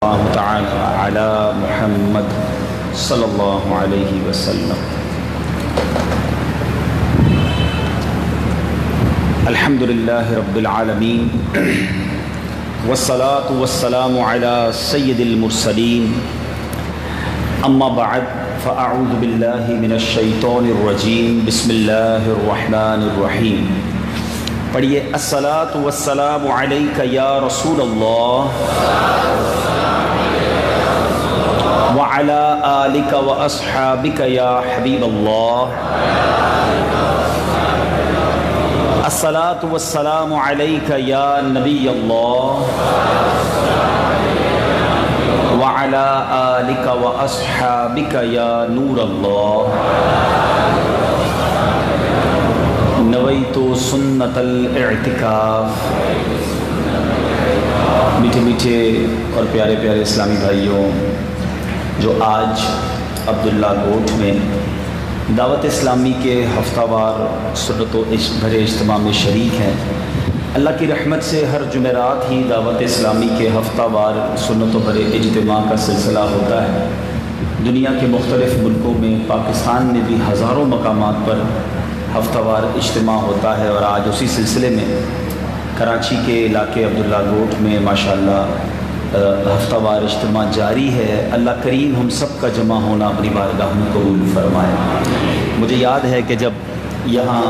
اللہ تعالی علی محمد صلی اللہ علیہ وسلم۔ الحمدللہ رب العالمین والصلاة والسلام علی سید المرسلین، اما بعد فاعوذ باللہ من الشیطان الرجیم، بسم اللہ الرحمن الرحیم۔ پڑھیے، الصلاة والسلام علیک یا رسول اللہ وعلی آلک واصحابک یا حبیب اللہ۔ الصلاة والسلام علیک یا نبی اللہ وعلی آلک واصحابک یا نور اللہ۔ نویت سنت الاعتکاف۔ میٹھے میٹھے اور پیارے پیارے اسلامی بھائیوں، جو آج عبداللہ گوٹھ میں دعوت اسلامی کے ہفتہ وار سنت و بھرے اجتماع میں شریک ہیں، اللہ کی رحمت سے ہر جمعرات ہی دعوت اسلامی کے ہفتہ وار سنت و بھرے اجتماع کا سلسلہ ہوتا ہے۔ دنیا کے مختلف ملکوں میں، پاکستان میں بھی ہزاروں مقامات پر ہفتہ وار اجتماع ہوتا ہے، اور آج اسی سلسلے میں کراچی کے علاقے عبداللہ گوٹھ میں ماشاءاللہ ہفتہ وار اجتماع جاری ہے۔ اللہ کریم ہم سب کا جمع ہونا اپنی بارگاہ میں قبول فرمائے۔ مجھے یاد ہے کہ جب یہاں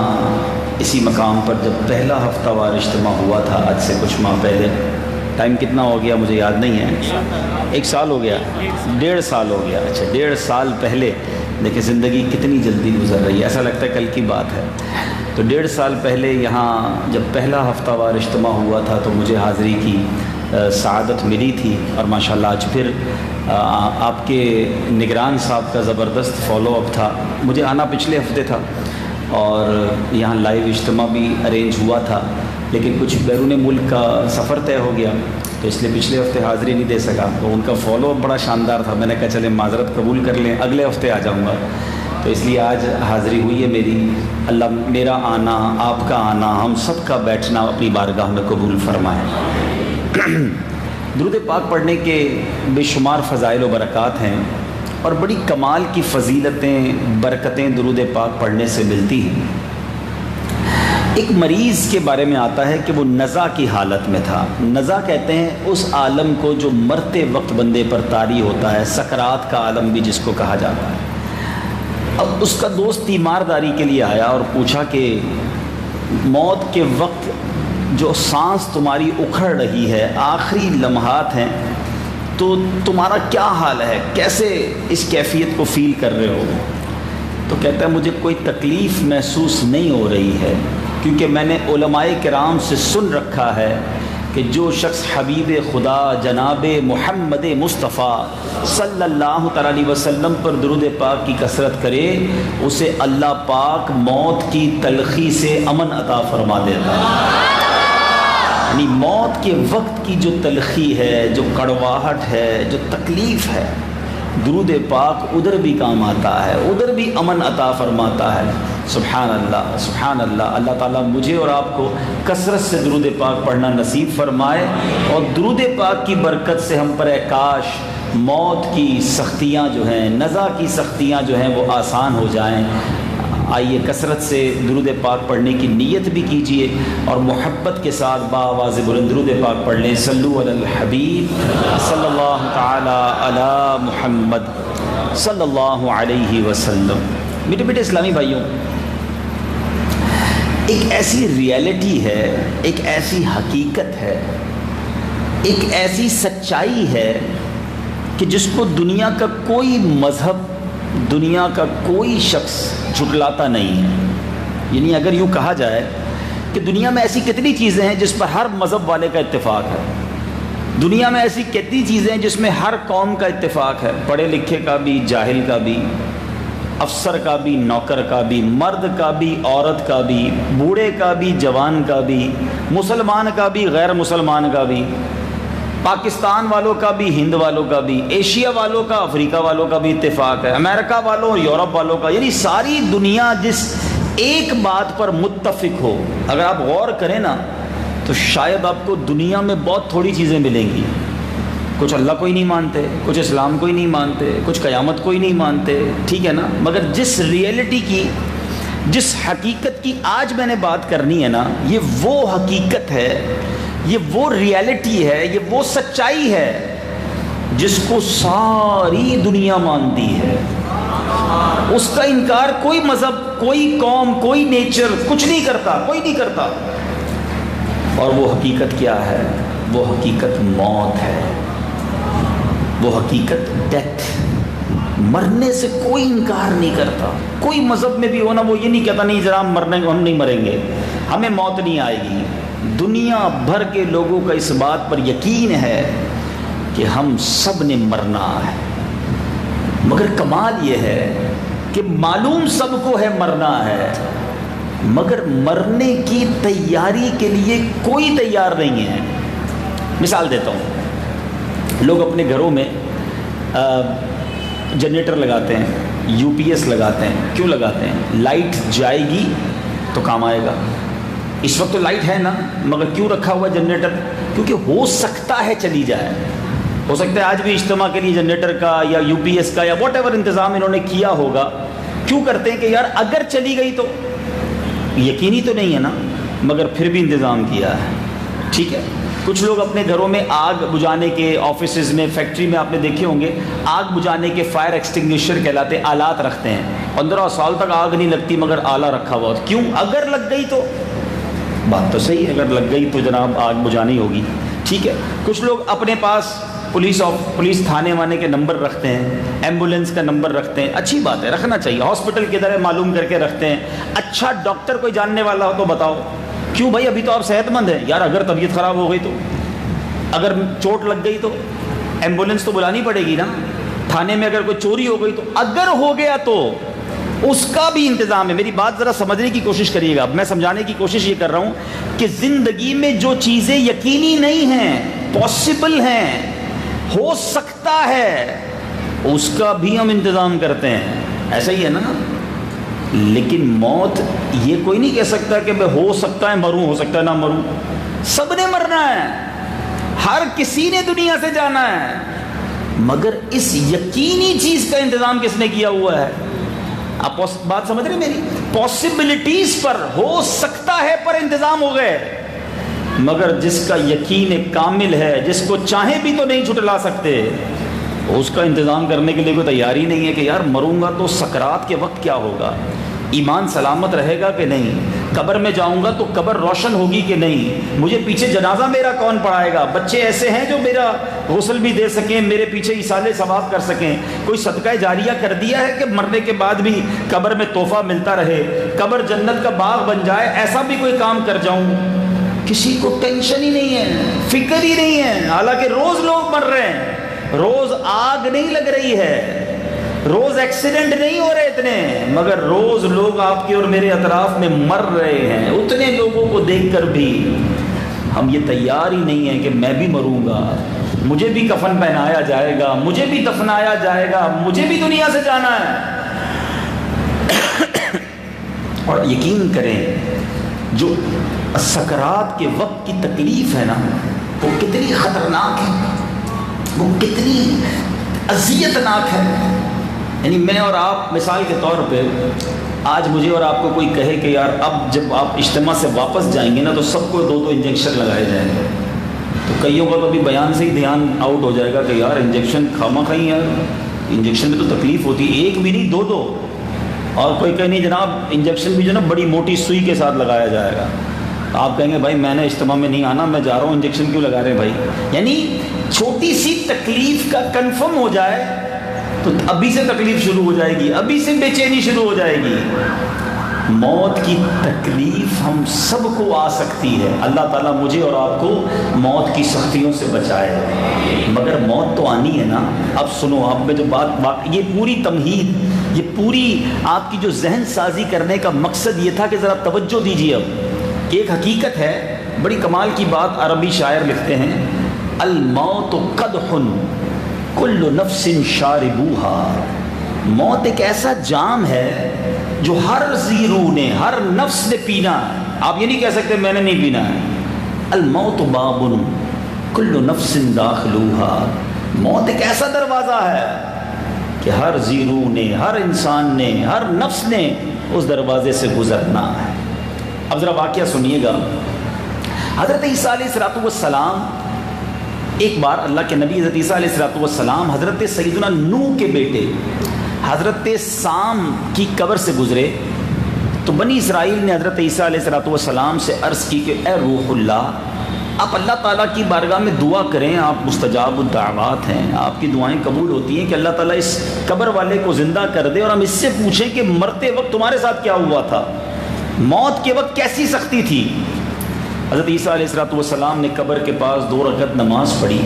اسی مقام پر جب پہلا ہفتہ وار اجتماع ہوا تھا، آج سے کچھ ماہ پہلے، ٹائم کتنا ہو گیا مجھے یاد نہیں ہے، 1 سال ہو گیا، 1.5 سال ہو گیا، اچھا 1.5 سال پہلے۔ دیکھیں زندگی کتنی جلدی گزر رہی ہے، ایسا لگتا ہے کل کی بات ہے۔ تو 1.5 سال پہلے یہاں جب پہلا ہفتہ وار اجتماع ہوا تھا تو مجھے حاضری کی سعادت ملی تھی، اور ماشاءاللہ آج پھر آپ کے نگران صاحب کا زبردست فالو اپ تھا۔ مجھے آنا پچھلے ہفتے تھا اور یہاں لائیو اجتماع بھی ارینج ہوا تھا، لیکن کچھ بیرون ملک کا سفر طے ہو گیا تو اس لیے پچھلے ہفتے حاضری نہیں دے سکا۔ تو ان کا فالو اپ بڑا شاندار تھا، میں نے کہا چلیں معذرت قبول کر لیں، اگلے ہفتے آ جاؤں گا۔ تو اس لیے آج حاضری ہوئی ہے میری۔ اللہ میرا آنا، آپ کا آنا، ہم سب کا بیٹھنا اپنی بارگاہ میں قبول فرمائے۔ درود پاک پڑھنے کے بے شمار فضائل و برکات ہیں، اور بڑی کمال کی فضیلتیں، برکتیں درود پاک پڑھنے سے ملتی ہیں۔ ایک مریض کے بارے میں آتا ہے کہ وہ نزع کی حالت میں تھا۔ نزع کہتے ہیں اس عالم کو جو مرتے وقت بندے پر طاری ہوتا ہے، سکرات کا عالم بھی جس کو کہا جاتا ہے۔ اب اس کا دوست تیمارداری کے لیے آیا اور پوچھا کہ موت کے وقت جو سانس تمہاری اکھڑ رہی ہے، آخری لمحات ہیں، تو تمہارا کیا حال ہے، کیسے اس کیفیت کو فیل کر رہے ہو؟ تو کہتا ہے مجھے کوئی تکلیف محسوس نہیں ہو رہی ہے، کیونکہ میں نے علماء کرام سے سن رکھا ہے کہ جو شخص حبیب خدا جناب محمد مصطفیٰ صلی اللہ علیہ وسلم پر درود پاک کی کثرت کرے، اسے اللہ پاک موت کی تلخی سے امن عطا فرما دیتا ہے۔ یعنی موت کے وقت کی جو تلخی ہے، جو کڑواہٹ ہے، جو تکلیف ہے، درود پاک ادھر بھی کام آتا ہے، ادھر بھی امن عطا فرماتا ہے۔ سبحان اللہ، سبحان اللہ۔ اللہ تعالیٰ مجھے اور آپ کو کثرت سے درود پاک پڑھنا نصیب فرمائے، اور درود پاک کی برکت سے ہم پر کاش موت کی سختیاں جو ہیں، نزع کی سختیاں جو ہیں، وہ آسان ہو جائیں۔ آئیے کثرت سے درود پاک پڑھنے کی نیت بھی کیجئے، اور محبت کے ساتھ بآواز بلند درود پاک پڑھ لیں۔ صلو علی الحبیب صلی اللہ تعالی علی محمد صلی اللہ علیہ وسلم۔ میٹھے میٹھے اسلامی بھائیوں، ایک ایسی ریالٹی ہے، ایک ایسی حقیقت ہے، ایک ایسی سچائی ہے کہ جس کو دنیا کا کوئی مذہب، دنیا کا کوئی شخص جھٹلاتا نہیں ہے۔ یعنی اگر یوں کہا جائے کہ دنیا میں ایسی کتنی چیزیں ہیں جس پر ہر مذہب والے کا اتفاق ہے، دنیا میں ایسی کتنی چیزیں ہیں جس میں ہر قوم کا اتفاق ہے، پڑھے لکھے کا بھی، جاہل کا بھی، افسر کا بھی، نوکر کا بھی، مرد کا بھی، عورت کا بھی، بوڑھے کا بھی، جوان کا بھی، مسلمان کا بھی، غیر مسلمان کا بھی، پاکستان والوں کا بھی، ہند والوں کا بھی، ایشیا والوں کا، افریقہ والوں کا بھی اتفاق ہے، امریکہ والوں اور یورپ والوں کا۔ یعنی ساری دنیا جس ایک بات پر متفق ہو، اگر آپ غور کریں نا تو شاید آپ کو دنیا میں بہت تھوڑی چیزیں ملیں گی کچھ اللہ کو ہی نہیں مانتے، کچھ اسلام کو ہی نہیں مانتے، کچھ قیامت کو ہی نہیں مانتے، ٹھیک ہے نا؟ مگر جس ریئلٹی کی، جس حقیقت کی آج میں نے بات کرنی ہے نا، یہ وہ حقیقت ہے، یہ وہ ریئلٹی ہے، یہ وہ سچائی ہے جس کو ساری دنیا مانتی ہے۔ اس کا انکار کوئی مذہب، کوئی قوم، کوئی نیچر کچھ نہیں کرتا، کوئی نہیں کرتا۔ اور وہ حقیقت کیا ہے؟ وہ حقیقت موت ہے، وہ حقیقت ڈیتھ۔ مرنے سے کوئی انکار نہیں کرتا، کوئی مذہب میں بھی ہونا وہ یہ نہیں کہتا نہیں جناب مرنے ہم نہیں مریں گے، ہمیں موت نہیں آئے گی۔ دنیا بھر کے لوگوں کا اس بات پر یقین ہے کہ ہم سب نے مرنا ہے، مگر کمال یہ ہے کہ معلوم سب کو ہے مرنا ہے، مگر مرنے کی تیاری کے لیے کوئی تیار نہیں ہے۔ مثال دیتا ہوں، لوگ اپنے گھروں میں جنریٹر لگاتے ہیں، یو پی ایس لگاتے ہیں۔ کیوں لگاتے ہیں؟ لائٹ جائے گی تو کام آئے گا۔ اس وقت تو لائٹ ہے نا، مگر کیوں رکھا ہوا جنریٹر؟ کیونکہ ہو سکتا ہے چلی جائے، ہو سکتا ہے آج بھی اجتماع کے لیے جنریٹر کا یا یو پی ایس کا یا واٹ ایور انتظام انہوں نے کیا ہوگا۔ کیوں کرتے ہیں؟ کہ یار اگر چلی گئی تو، یقینی تو نہیں ہے نا، مگر پھر بھی انتظام کیا ہے، ٹھیک ہے۔ کچھ لوگ اپنے گھروں میں آگ بجھانے کے، آفیسز میں، فیکٹری میں آپ نے دیکھے ہوں گے، آگ بجھانے کے فائر ایکسٹنگوشر کہلاتے آلات رکھتے ہیں۔ 15 سال تک آگ نہیں لگتی مگر آلہ رکھا ہوا، کیوں؟ اگر لگ گئی تو، بات تو صحیح ہے، اگر لگ گئی تو جناب آگ بجھانی ہوگی، ٹھیک ہے۔ کچھ لوگ اپنے پاس پولیس تھانے وانے کے نمبر رکھتے ہیں، ایمبولینس کا نمبر رکھتے ہیں، اچھی بات ہے، رکھنا چاہیے۔ ہاسپٹل کدھر ہے معلوم کر کے رکھتے ہیں۔ اچھا ڈاکٹر کوئی جاننے والا ہو تو بتاؤ، کیوں بھائی ابھی تو آپ صحت مند ہیں، یار اگر طبیعت خراب ہو گئی تو، اگر چوٹ لگ گئی تو ایمبولینس تو بلانی پڑے گی نا۔ تھانے میں اگر کوئی چوری ہو گئی تو، اگر ہو گیا تو اس کا بھی انتظام ہے۔ میری بات ذرا سمجھنے کی کوشش کریے گا، میں سمجھانے کی کوشش یہ کر رہا ہوں کہ زندگی میں جو چیزیں یقینی نہیں ہیں، پاسبل ہیں، ہو سکتا ہے، اس کا بھی ہم انتظام کرتے ہیں، ایسا ہی ہے نا۔ لیکن موت یہ کوئی نہیں کہہ سکتا کہ میں ہو سکتا ہے مروں، ہو سکتا ہے نہ مروں۔ سب نے مرنا ہے، ہر کسی نے دنیا سے جانا ہے، مگر اس یقینی چیز کا انتظام کس نے کیا ہوا ہے؟ آپ بات سمجھ رہے ہیں میری؟ پاسبلٹیز پر، ہو سکتا ہے پر انتظام ہو گئے، مگر جس کا یقین کامل ہے، جس کو چاہے بھی تو نہیں چھٹلا سکتے، اس کا انتظام کرنے کے لیے کوئی تیاری نہیں ہے کہ یار مروں گا تو سکرات کے وقت کیا ہوگا، ایمان سلامت رہے گا کہ نہیں، قبر میں جاؤں گا تو قبر روشن ہوگی کہ نہیں، مجھے پیچھے جنازہ میرا کون پڑھائے گا، بچے ایسے ہیں جو میرا غسل بھی دے سکیں، میرے پیچھے ایصال ثواب کر سکیں، کوئی صدقہ جاریہ کر دیا ہے کہ مرنے کے بعد بھی قبر میں تحفہ ملتا رہے، قبر جنت کا باغ بن جائے، ایسا بھی کوئی کام کر جاؤں۔ کسی کو ٹینشن ہی نہیں ہے، فکر ہی نہیں ہے، حالانکہ روز لوگ مر رہے ہیں، روز آگ نہیں لگ رہی ہے، روز ایکسیڈنٹ نہیں ہو رہے اتنے، مگر روز لوگ آپ کے اور میرے اطراف میں مر رہے ہیں۔ اتنے لوگوں کو دیکھ کر بھی ہم یہ تیار ہی نہیں ہیں کہ میں بھی مروں گا، مجھے بھی کفن پہنایا جائے گا، مجھے بھی دفنایا جائے گا، مجھے بھی دنیا سے جانا ہے۔ اور یقین کریں، جو سکرات کے وقت کی تکلیف ہے نا، وہ کتنی خطرناک ہے، وہ کتنی اذیت ناک ہے۔ یعنی میں اور آپ مثال کے طور پہ، آج مجھے اور آپ کو کوئی کہے کہ یار اب جب آپ اجتماع سے واپس جائیں گے نا تو سب کو 2 انجیکشن لگائے جائیں گے، تو کئیوں کا تو ابھی بیان سے ہی دھیان آؤٹ ہو جائے گا کہ یار انجیکشن کھاما کھائیں، یار انجیکشن میں تو تکلیف ہوتی ہے، 1 بھی نہیں 2۔ اور کوئی کہے نہیں جناب انجیکشن بھی جو نا بڑی موٹی سوئی کے ساتھ لگایا جائے گا، آپ کہیں گے بھائی میں نے اجتماع میں نہیں آنا، میں جا رہا ہوں، انجیکشن کیوں لگا رہے ہیں بھائی؟ یعنی چھوٹی سی تکلیف کا کنفرم ہو جائے تو ابھی سے تکلیف شروع ہو جائے گی، ابھی سے بے چینی شروع ہو جائے گی۔ موت کی تکلیف ہم سب کو آ سکتی ہے، اللہ تعالیٰ مجھے اور آپ کو موت کی سختیوں سے بچائے، مگر موت تو آنی ہے نا۔ اب سنو، آپ میں جو بات یہ پوری تمہید، یہ پوری آپ کی جو ذہن سازی کرنے کا مقصد یہ تھا کہ ذرا توجہ دیجیے۔ اب ایک حقیقت ہے، بڑی کمال کی بات عربی شاعر لکھتے ہیں، الموت قدح کل نفس شاربوہا، موت ایک ایسا جام ہے جو ہر ذی روح نے، ہر نفس نے پینا ہے۔ آپ یہ نہیں کہہ سکتے میں نے نہیں پینا ہے۔ الموت باب کل نفس داخلوہا، موت ایک ایسا دروازہ ہے کہ ہر ذی روح نے، ہر انسان نے، ہر نفس نے اس دروازے سے گزرنا ہے۔ اب ذرا واقعہ سنیے گا۔ حضرت عیسیٰ علیہ السلام، ایک بار اللہ کے نبی حضرت عیسیٰ علیہ السلام حضرت سیدنا نوح کے بیٹے حضرت سام کی قبر سے گزرے تو بنی اسرائیل نے حضرت عیسیٰ علیہ السلام سے عرض کی کہ اے روح اللہ، آپ اللہ تعالیٰ کی بارگاہ میں دعا کریں، آپ مستجاب الدعوات ہیں، آپ کی دعائیں قبول ہوتی ہیں کہ اللہ تعالیٰ اس قبر والے کو زندہ کر دے، اور ہم اس سے پوچھیں کہ مرتے وقت تمہارے ساتھ کیا ہوا تھا، موت کے وقت کیسی سختی تھی۔ حضرت عیسیٰ علیہ السلام نے قبر کے پاس 2 رکعت نماز پڑھی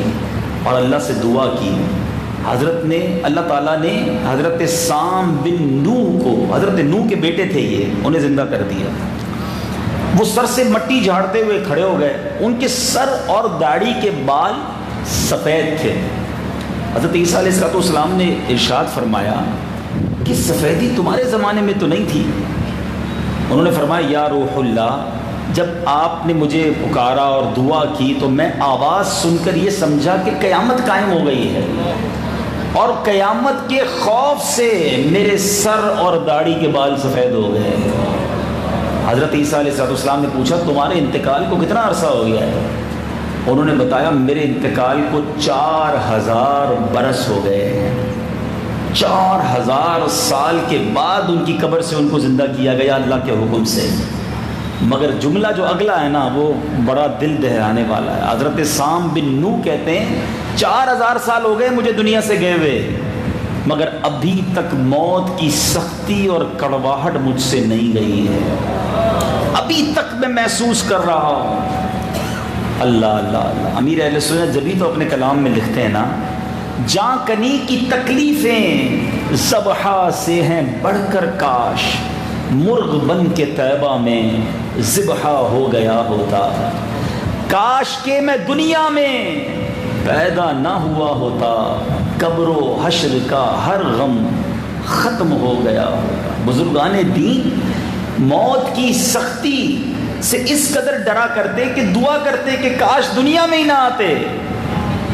اور اللہ سے دعا کی۔ اللہ تعالیٰ نے حضرت سام بن نوح کو، حضرت نوح کے بیٹے تھے یہ، انہیں زندہ کر دیا۔ وہ سر سے مٹی جھاڑتے ہوئے کھڑے ہو گئے، ان کے سر اور داڑھی کے بال سفید تھے۔ حضرت عیسیٰ علیہ السلام نے ارشاد فرمایا کہ سفیدی تمہارے زمانے میں تو نہیں تھی۔ انہوں نے فرمایا یا روح اللہ، جب آپ نے مجھے پکارا اور دعا کی تو میں آواز سن کر یہ سمجھا کہ قیامت قائم ہو گئی ہے، اور قیامت کے خوف سے میرے سر اور داڑھی کے بال سفید ہو گئے۔ حضرت عیسیٰ علیہ السلام نے پوچھا تمہارے انتقال کو کتنا عرصہ ہو گیا ہے؟ انہوں نے بتایا میرے انتقال کو 4000 برس ہو گئے ہیں۔ 4000 سال کے بعد ان کی قبر سے ان کو زندہ کیا گیا اللہ کے حکم سے۔ مگر جملہ جو اگلا ہے نا وہ بڑا دل دہلانے والا ہے۔ حضرت سام بن نوح کہتے ہیں 4000 سال ہو گئے مجھے دنیا سے گئے ہوئے، مگر ابھی تک موت کی سختی اور کڑواہٹ مجھ سے نہیں گئی ہے، ابھی تک میں محسوس کر رہا ہوں۔ اللہ اللہ اللہ۔ امیر اہل سنت جبھی تو اپنے کلام میں لکھتے ہیں نا، جاں کنی کی تکلیفیں ذبحہ سے ہیں بڑھ کر کاش، مرغ بن کے طیبہ میں ذبحہ ہو گیا ہوتا، کاش کہ میں دنیا میں پیدا نہ ہوا ہوتا، قبر و حشر کا ہر غم ختم ہو گیا ہوتا۔ بزرگان دین موت کی سختی سے اس قدر ڈرا کرتے کہ دعا کرتے کہ کاش دنیا میں ہی نہ آتے،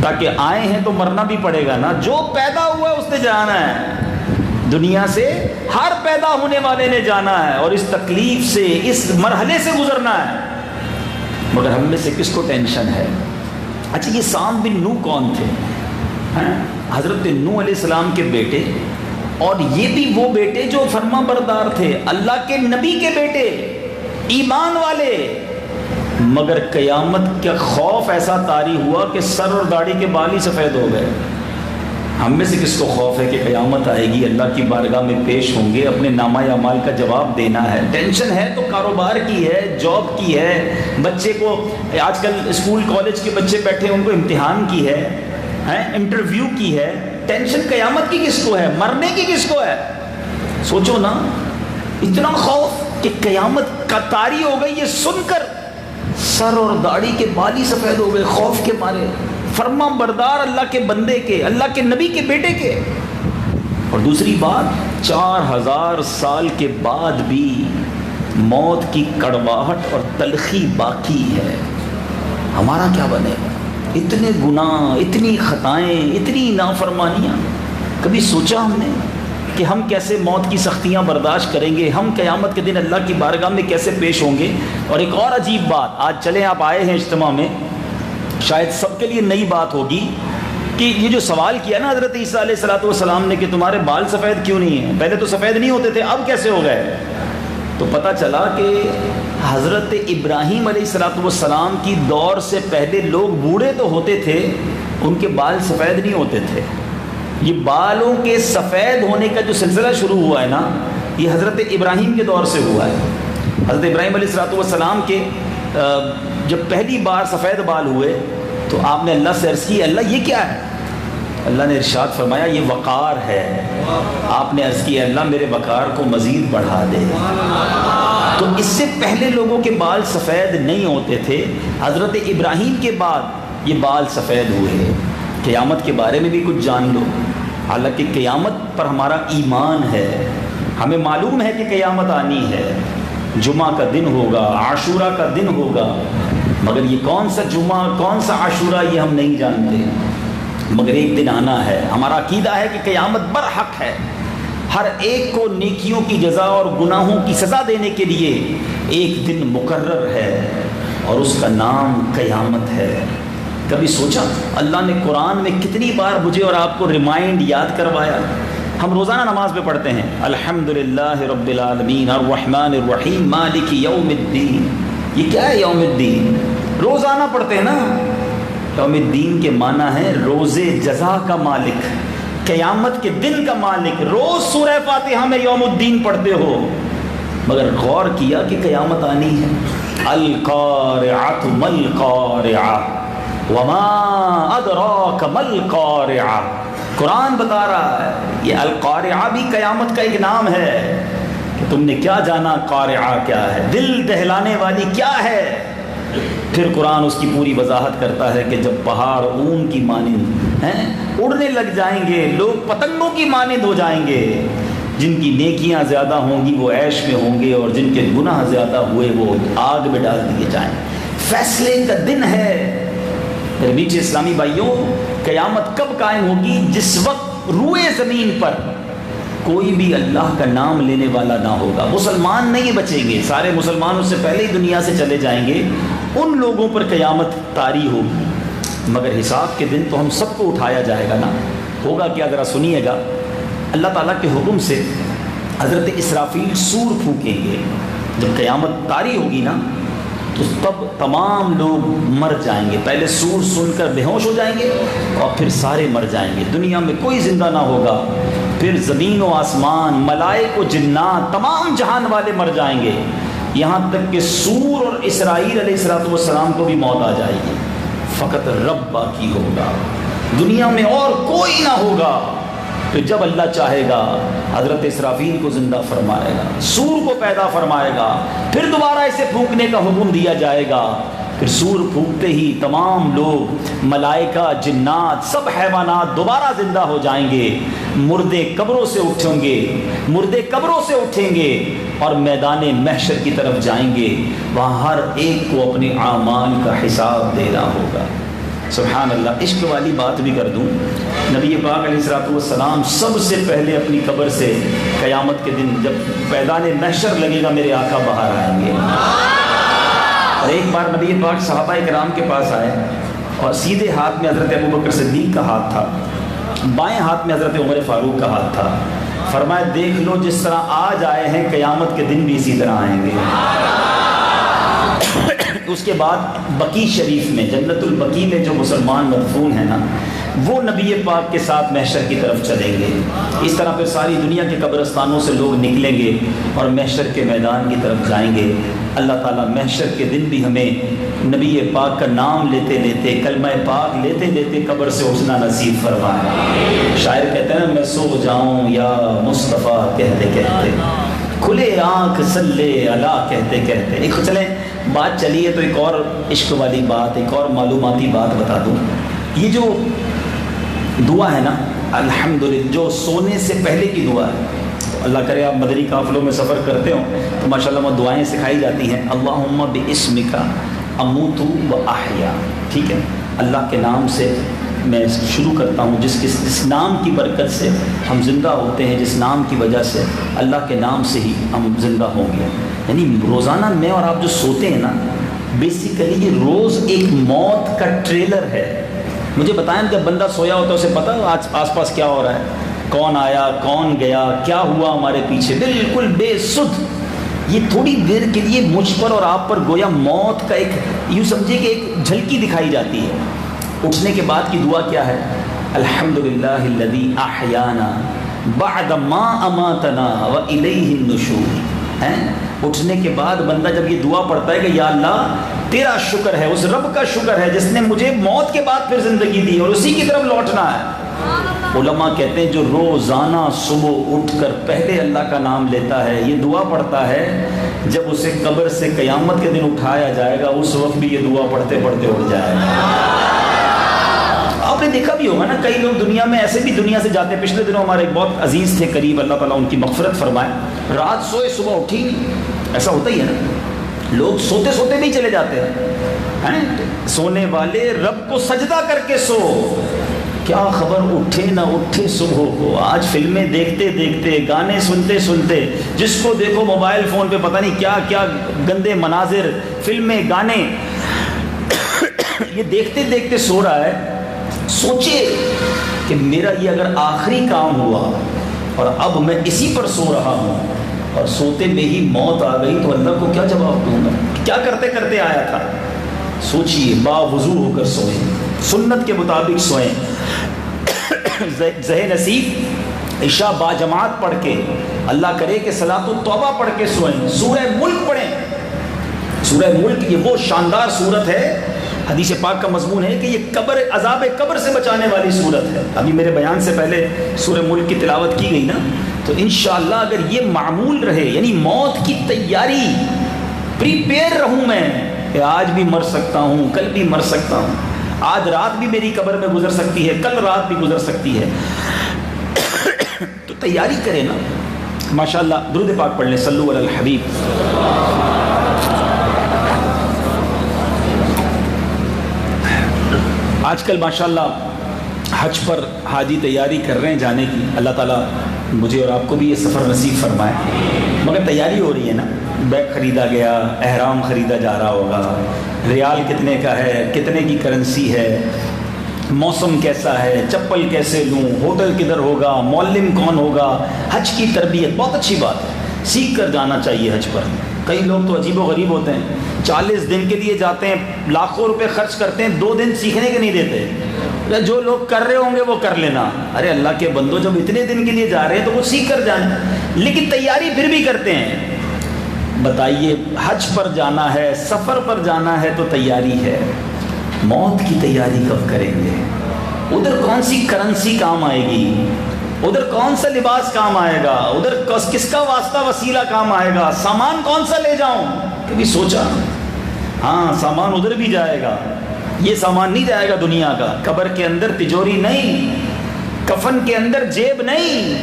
تاکہ آئے ہیں تو مرنا بھی پڑے گا نا، جو پیدا ہوا ہے اس نے جانا ہے، دنیا سے ہر پیدا ہونے والے نے جانا ہے، اور اس تکلیف سے اس مرحلے سے گزرنا ہے۔ مگر ہم میں سے کس کو ٹینشن ہے؟ اچھا یہ سام بن نوح کون تھے؟ حضرت نوح علیہ السلام کے بیٹے، اور یہ بھی وہ بیٹے جو فرما بردار تھے، اللہ کے نبی کے بیٹے، ایمان والے، مگر قیامت کا خوف ایسا طاری ہوا کہ سر اور داڑھی کے بال ہی سفید ہو گئے۔ ہم میں سے کس کو خوف ہے کہ قیامت آئے گی، اللہ کی بارگاہ میں پیش ہوں گے، اپنے نامہ اعمال کا جواب دینا ہے؟ ٹینشن ہے تو کاروبار کی ہے، جاب کی ہے، بچے کو آج کل اسکول کالج کے بچے بیٹھے ان کو امتحان کی ہے، انٹرویو کی ہے۔ ٹینشن قیامت کی کس کو ہے، مرنے کی کس کو ہے؟ سوچو نا، اتنا خوف کہ قیامت کا طاری ہو گئی، یہ سن کر سر اور داڑھی کے بال ہی سفید ہو گئے خوف کے مارے، فرما بردار اللہ کے بندے کے، اللہ کے نبی کے بیٹے کے۔ اور دوسری بات، 4000 سال کے بعد بھی موت کی کڑواہٹ اور تلخی باقی ہے۔ ہمارا کیا بنے گا؟ اتنے گناہ، اتنی خطائیں، اتنی نافرمانیاں، کبھی سوچا ہم نے کہ ہم کیسے موت کی سختیاں برداشت کریں گے؟ ہم قیامت کے دن اللہ کی بارگاہ میں کیسے پیش ہوں گے؟ اور ایک اور عجیب بات، آج چلیں آپ آئے ہیں اجتماع میں، شاید سب کے لیے نئی بات ہوگی کہ یہ جو سوال کیا نا حضرت عیسیٰ علیہ السلام نے کہ تمہارے بال سفید کیوں نہیں ہیں، پہلے تو سفید نہیں ہوتے تھے اب کیسے ہو گئے؟ تو پتہ چلا کہ حضرت ابراہیم علیہ السلام کی دور سے پہلے لوگ بوڑھے تو ہوتے تھے، ان کے بال سفید نہیں ہوتے تھے۔ یہ بالوں کے سفید ہونے کا جو سلسلہ شروع ہوا ہے نا، یہ حضرت ابراہیم کے دور سے ہوا ہے۔ حضرت ابراہیم علیہ السلام کے جب پہلی بار سفید بال ہوئے تو آپ نے اللہ سے عرض کی اللہ یہ کیا ہے؟ اللہ نے ارشاد فرمایا یہ وقار ہے۔ آپ نے عرض کی اللہ میرے وقار کو مزید بڑھا دے۔ تو اس سے پہلے لوگوں کے بال سفید نہیں ہوتے تھے، حضرت ابراہیم کے بعد یہ بال سفید ہوئے۔ قیامت کے بارے میں بھی کچھ جان لو، حالانکہ قیامت پر ہمارا ایمان ہے، ہمیں معلوم ہے کہ قیامت آنی ہے، جمعہ کا دن ہوگا، عاشورہ کا دن ہوگا، مگر یہ کون سا جمعہ کون سا عاشورہ یہ ہم نہیں جانتے۔ مگر ایک دن آنا ہے. ہمارا عقیدہ ہے کہ قیامت برحق ہے. ہر ایک کو نیکیوں کی جزا اور گناہوں کی سزا دینے کے لیے ایک دن مقرر ہے اور اس کا نام قیامت ہے. کبھی سوچا اللہ نے قرآن میں کتنی بار مجھے اور آپ کو ریمائنڈ یاد کروایا؟ ہم روزانہ نماز میں پڑھتے ہیں الحمدللہ رب العالمین الرحمن الرحیم مالک یوم الدین. یہ کیا ہے یوم الدین؟ روزانہ پڑھتے ہیں نا. یوم الدین کے معنی ہے روز جزا کا مالک، قیامت کے دن کا مالک. روز سورہ فاتحہ میں یوم الدین پڑھتے ہو، مگر غور کیا کہ قیامت آنی ہے. القارعۃ مل قارعہ وما ادراک مل قارعہ. قرآن بتا رہا ہے یہ القارعہ بھی قیامت کا ایک نام ہے کہ تم نے کیا جانا قارعہ کیا ہے، دل دہلانے والی کیا ہے. پھر قرآن اس کی پوری وضاحت کرتا ہے کہ جب پہاڑ اون کی مانند اڑنے لگ جائیں گے، لوگ پتنگوں کی مانند ہو جائیں گے. جن کی نیکیاں زیادہ ہوں گی وہ عیش میں ہوں گے اور جن کے گناہ زیادہ ہوئے وہ آگ میں ڈال دیے جائیں. فیصلے کا دن ہے. میرے میٹھے اسلامی بھائیوں، قیامت کب قائم ہوگی؟ جس وقت روئے زمین پر کوئی بھی اللہ کا نام لینے والا نہ ہوگا. مسلمان نہیں بچیں گے، سارے مسلمان اس سے پہلے ہی دنیا سے چلے جائیں گے. ان لوگوں پر قیامت طاری ہوگی. مگر حساب کے دن تو ہم سب کو اٹھایا جائے گا نا. ہوگا کیا؟ ذرا سنیے گا. اللہ تعالیٰ کے حکم سے حضرت اسرافیل سور پھونکیں گے. جب قیامت طاری ہوگی نا تو تب تمام لوگ مر جائیں گے. پہلے سور سن کر بے ہوش ہو جائیں گے اور پھر سارے مر جائیں گے. دنیا میں کوئی زندہ نہ ہوگا. پھر زمین و آسمان، ملائک و جنات، تمام جہان والے مر جائیں گے. یہاں تک کہ سور اور اسرائیل علیہ السلام کو بھی موت آ جائے گی. فقط رب باقی ہوگا، دنیا میں اور کوئی نہ ہوگا. تو جب اللہ چاہے گا حضرت اسرافیل کو زندہ فرمائے گا، سور کو پیدا فرمائے گا، پھر دوبارہ اسے پھونکنے کا حکم دیا جائے گا. پھر سور پھونکتے ہی تمام لوگ، ملائکہ، جنات، سب حیوانات دوبارہ زندہ ہو جائیں گے. مردے قبروں سے اٹھیں گے، مردے قبروں سے اٹھیں گے اور میدان محشر کی طرف جائیں گے. وہاں ہر ایک کو اپنے اعمال کا حساب دینا ہوگا. سبحان اللہ. عشق والی بات بھی کر دوں، نبی پاک علیہ السلام سب سے پہلے اپنی قبر سے قیامت کے دن جب میدان محشر لگے گا میرے آقا باہر آئیں گے. اور ایک بار نبی پاک صحابہ کرام کے پاس آئے اور سیدھے ہاتھ میں حضرت ابوبکر صدیق کا ہاتھ تھا، بائیں ہاتھ میں حضرت عمر فاروق کا ہاتھ تھا. فرمایا دیکھ لو جس طرح آج آئے ہیں قیامت کے دن بھی اسی طرح آئیں گے. اس کے بعد بقی شریف میں، جنت البقی میں جو مسلمان مدفون ہیں نا، وہ نبی پاک کے ساتھ محشر کی طرف چلیں گے. اس طرح پھر ساری دنیا کے قبرستانوں سے لوگ نکلیں گے اور محشر کے میدان کی طرف جائیں گے. اللہ تعالیٰ محشر کے دن بھی ہمیں نبی پاک کا نام لیتے لیتے، کلمہ پاک لیتے لیتے قبر سے اٹھنا نصیب فرمائے. شاعر کہتے ہیں نا، میں سو جاؤں یا مصطفیٰ کہتے کہتے، کھلے آنکھ صلی اللہ کہتے کہتے. ایک چلیں بات چلیے تو ایک اور عشق والی بات، ایک اور معلوماتی بات بتا دوں. یہ جو دعا ہے نا الحمدللہ، جو سونے سے پہلے کی دعا ہے، اللہ کرے آپ مدنی قافلوں میں سفر کرتے ہو تو ماشاءاللہ وہ دعائیں سکھائی جاتی ہیں. اللہم باسمک اموت و احیا. ٹھیک ہے، اللہ کے نام سے میں شروع کرتا ہوں، جس نام کی برکت سے ہم زندہ ہوتے ہیں، جس نام کی وجہ سے، اللہ کے نام سے ہی ہم زندہ ہوں گے. یعنی روزانہ میں اور آپ جو سوتے ہیں نا، بیسیکلی یہ روز ایک موت کا ٹریلر ہے. مجھے بتائیں جب بندہ سویا ہوتا ہے اسے پتہ آج آس پاس کیا ہو رہا ہے، کون آیا کون گیا، کیا ہوا ہمارے پیچھے، بالکل بے سدھ. یہ تھوڑی دیر کے لیے مجھ پر اور آپ پر گویا موت کا ایک، یوں سمجھے کہ ایک جھلکی دکھائی جاتی ہے. اٹھنے کے بعد کی دعا کیا ہے؟ الحمدللہ الذی احیانا بعد ما اماتنا والیہ النشور. اٹھنے کے بعد بندہ جب یہ دعا پڑھتا ہے کہ یا اللہ تیرا شکر ہے، اس رب کا شکر ہے جس نے مجھے موت کے بعد پھر زندگی دی اور اسی کی طرف لوٹنا ہے. علماء کہتے ہیں جو روزانہ صبح اٹھ کر پہلے اللہ کا نام لیتا ہے، یہ دعا پڑھتا ہے، جب اسے قبر سے قیامت کے دن اٹھایا جائے گا اس وقت بھی یہ دعا پڑھتے پڑھتے اٹھ جائے گا. آپ نے دیکھا بھی ہوگا نا، کئی لوگ دنیا میں ایسے بھی دنیا سے جاتے. پچھلے دنوں ہمارے ایک بہت عزیز تھے قریب، اللہ تعالیٰ ان کی مغفرت فرمائے، رات سوئے صبح اٹھی نہیں. ایسا ہوتا ہی ہے نا، لوگ سوتے سوتے بھی چلے جاتے ہیں. سونے والے رب کو سجدہ کر کے سو، کیا خبر اٹھے نہ اٹھے صبح کو. آج فلمیں دیکھتے دیکھتے، گانے سنتے سنتے، جس کو دیکھو موبائل فون پہ پتہ نہیں کیا کیا گندے مناظر، فلمیں، گانے یہ دیکھتے دیکھتے سو رہا ہے. سوچے کہ میرا یہ اگر آخری کام ہوا اور اب میں اسی پر سو رہا ہوں اور سوتے میں ہی موت آ گئی تو اللہ کو کیا جواب دوں گا؟ کیا کرتے کرتے آیا تھا؟ سوچئے، باوضو ہو کر سوئیں، سنت کے مطابق سوئیں. زہ نصیب عشاء با جماعت پڑھ کے، اللہ کرے کہ صلاۃ التوبہ پڑھ کے سوئیں. سورہ ملک پڑھیں. سورہ ملک یہ وہ شاندار سورت ہے، حدیث پاک کا مضمون ہے کہ یہ قبر، عذاب قبر سے بچانے والی سورت ہے. ابھی میرے بیان سے پہلے سورہ ملک کی تلاوت کی گئی نا، تو انشاءاللہ اگر یہ معمول رہے، یعنی موت کی تیاری، پریپیئر رہوں میں کہ آج بھی مر سکتا ہوں، کل بھی مر سکتا ہوں، آج رات بھی میری قبر میں گزر سکتی ہے، کل رات بھی گزر سکتی ہے، تو تیاری کرے نا. ماشاءاللہ درود پاک پڑھ لیں، صلو علی الحبیب. آج کل ماشاءاللہ حج پر حاجی تیاری کر رہے ہیں جانے کی. اللہ تعالیٰ مجھے اور آپ کو بھی یہ سفر نصیب فرمائے. مگر تیاری ہو رہی ہے نا، بیگ خریدا گیا، احرام خریدا جا رہا ہوگا، ریال کتنے کا ہے، کتنے کی کرنسی ہے، موسم کیسا ہے، چپل کیسے لوں، ہوٹل کدھر ہوگا، معلم کون ہوگا. حج کی تربیت بہت اچھی بات ہے، سیکھ کر جانا چاہیے حج پر. کئی لوگ تو عجیب و غریب ہوتے ہیں، 40 دن کے لیے جاتے ہیں، لاکھوں روپے خرچ کرتے ہیں، 2 دن سیکھنے کے نہیں دیتے. جو لوگ کر رہے ہوں گے وہ کر لینا. ارے اللہ کے بندو، جب اتنے دن کے لیے جا رہے ہیں تو وہ سیکھ کر جائیں. لیکن تیاری پھر بھی کرتے ہیں. بتائیے، حج پر جانا ہے، سفر پر جانا ہے تو تیاری ہے. موت کی تیاری کب کریں گے؟ ادھر کون سی کرنسی کام آئے گی؟ ادھر کون سا لباس کام آئے گا؟ ادھر کس کا واسطہ وسیلہ کام آئے گا؟ سامان کون سا لے جاؤں؟ کبھی سوچا؟ ہاں، سامان ادھر بھی جائے گا. یہ سامان نہیں جائے گا دنیا کا. قبر کے اندر تجوری نہیں، کفن کے اندر جیب نہیں،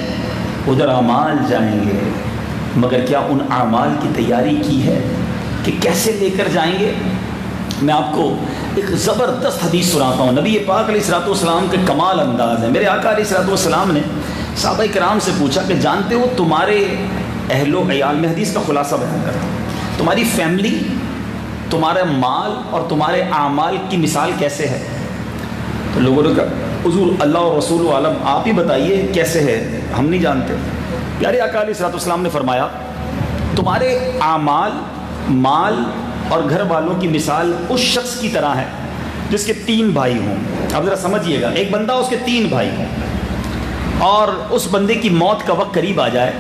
ادھر اعمال جائیں گے. مگر کیا ان اعمال کی تیاری کی ہے کہ کیسے لے کر جائیں گے؟ میں آپ کو ایک زبردست حدیث سناتا ہوں. نبی پاک علیہ الصلوۃ والسلام کے کمال انداز ہے. میرے آقا علیہ الصلوۃ والسلام نے صحابہ کرام سے پوچھا کہ جانتے ہو تمہارے اہل و عیال میں، حدیث کا خلاصہ بیان کرتا ہوں، تمہاری فیملی، تمہارا مال اور تمہارے اعمال کی مثال کیسے ہے؟ تو لوگوں نے کہا حضور اللہ اور رسول عالم آپ ہی بتائیے کیسے ہے، ہم نہیں جانتے. پیارے آقا علیہ الصلوۃ والسلام نے فرمایا تمہارے اعمال، مال اور گھر والوں کی مثال اس شخص کی طرح ہے جس کے 3 بھائی ہوں. اب ذرا سمجھیے گا، ایک بندہ، اس کے 3 بھائی ہوں، اور اس بندے کی موت کا وقت قریب آ جائے،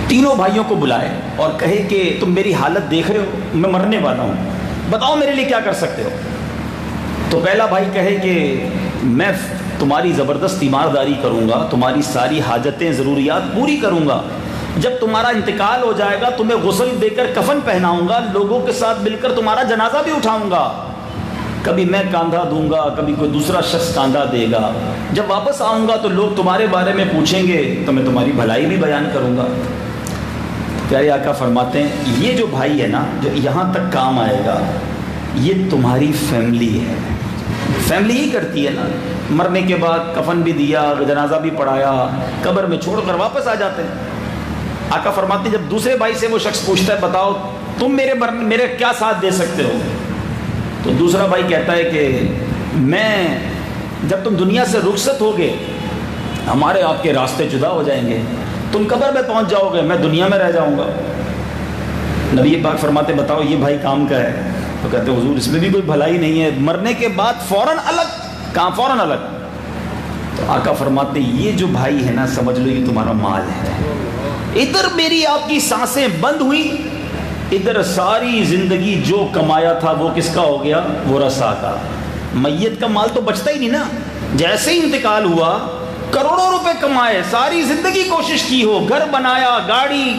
تینوں بھائیوں کو بلائے اور کہے کہ تم میری حالت دیکھ رہے ہو، میں مرنے والا ہوں، بتاؤ میرے لیے کیا کر سکتے ہو. تو پہلا بھائی کہے کہ میں تمہاری زبردست تیمارداری کروں گا، تمہاری ساری حاجتیں، ضروریات پوری کروں گا. جب تمہارا انتقال ہو جائے گا تمہیں غسل دے کر کفن پہناؤں گا، لوگوں کے ساتھ مل کر تمہارا جنازہ بھی اٹھاؤں گا. کبھی میں کاندھا دوں گا، کبھی کوئی دوسرا شخص کاندھا دے گا. جب واپس آؤں گا تو لوگ تمہارے بارے میں پوچھیں گے تو میں تمہاری بھلائی بھی بیان کروں گا. پیارے آقا فرماتے ہیں یہ جو بھائی ہے نا، جو یہاں تک کام آئے گا، یہ تمہاری فیملی ہے. فیملی ہی کرتی ہے نا، مرنے کے بعد کفن بھی دیا، جنازہ بھی پڑھایا، قبر میں چھوڑ کر واپس آ جاتے ہیں. آقا فرماتے ہیں جب دوسرے بھائی سے وہ شخص پوچھتا ہے بتاؤ تم میرے کیا ساتھ دے سکتے ہو، تو دوسرا بھائی کہتا ہے کہ میں، جب تم دنیا سے رخصت ہوگے ہمارے آپ کے راستے جدا ہو جائیں گے، تم قبر میں پہنچ جاؤ گے، میں دنیا میں رہ جاؤں گا. نبی پاک فرماتے بتاؤ یہ بھائی کام کا ہے؟ تو کہتے ہیں حضور اس میں بھی کوئی بھلائی نہیں ہے، مرنے کے بعد فوراً الگ. کہاں فوراً الگ؟ تو آقا فرماتے یہ جو بھائی ہے نا، سمجھ لو یہ تمہارا مال ہے. ادھر میری آپ کی سانسیں بند ہوئی، ادھر ساری زندگی جو کمایا تھا وہ کس کا ہو گیا؟ وہ رسا کا. میت کا مال تو بچتا ہی نہیں نا. جیسے ہی انتقال ہوا کروڑوں روپے کمائے، ساری زندگی کوشش کی ہو، گھر بنایا، گاڑی،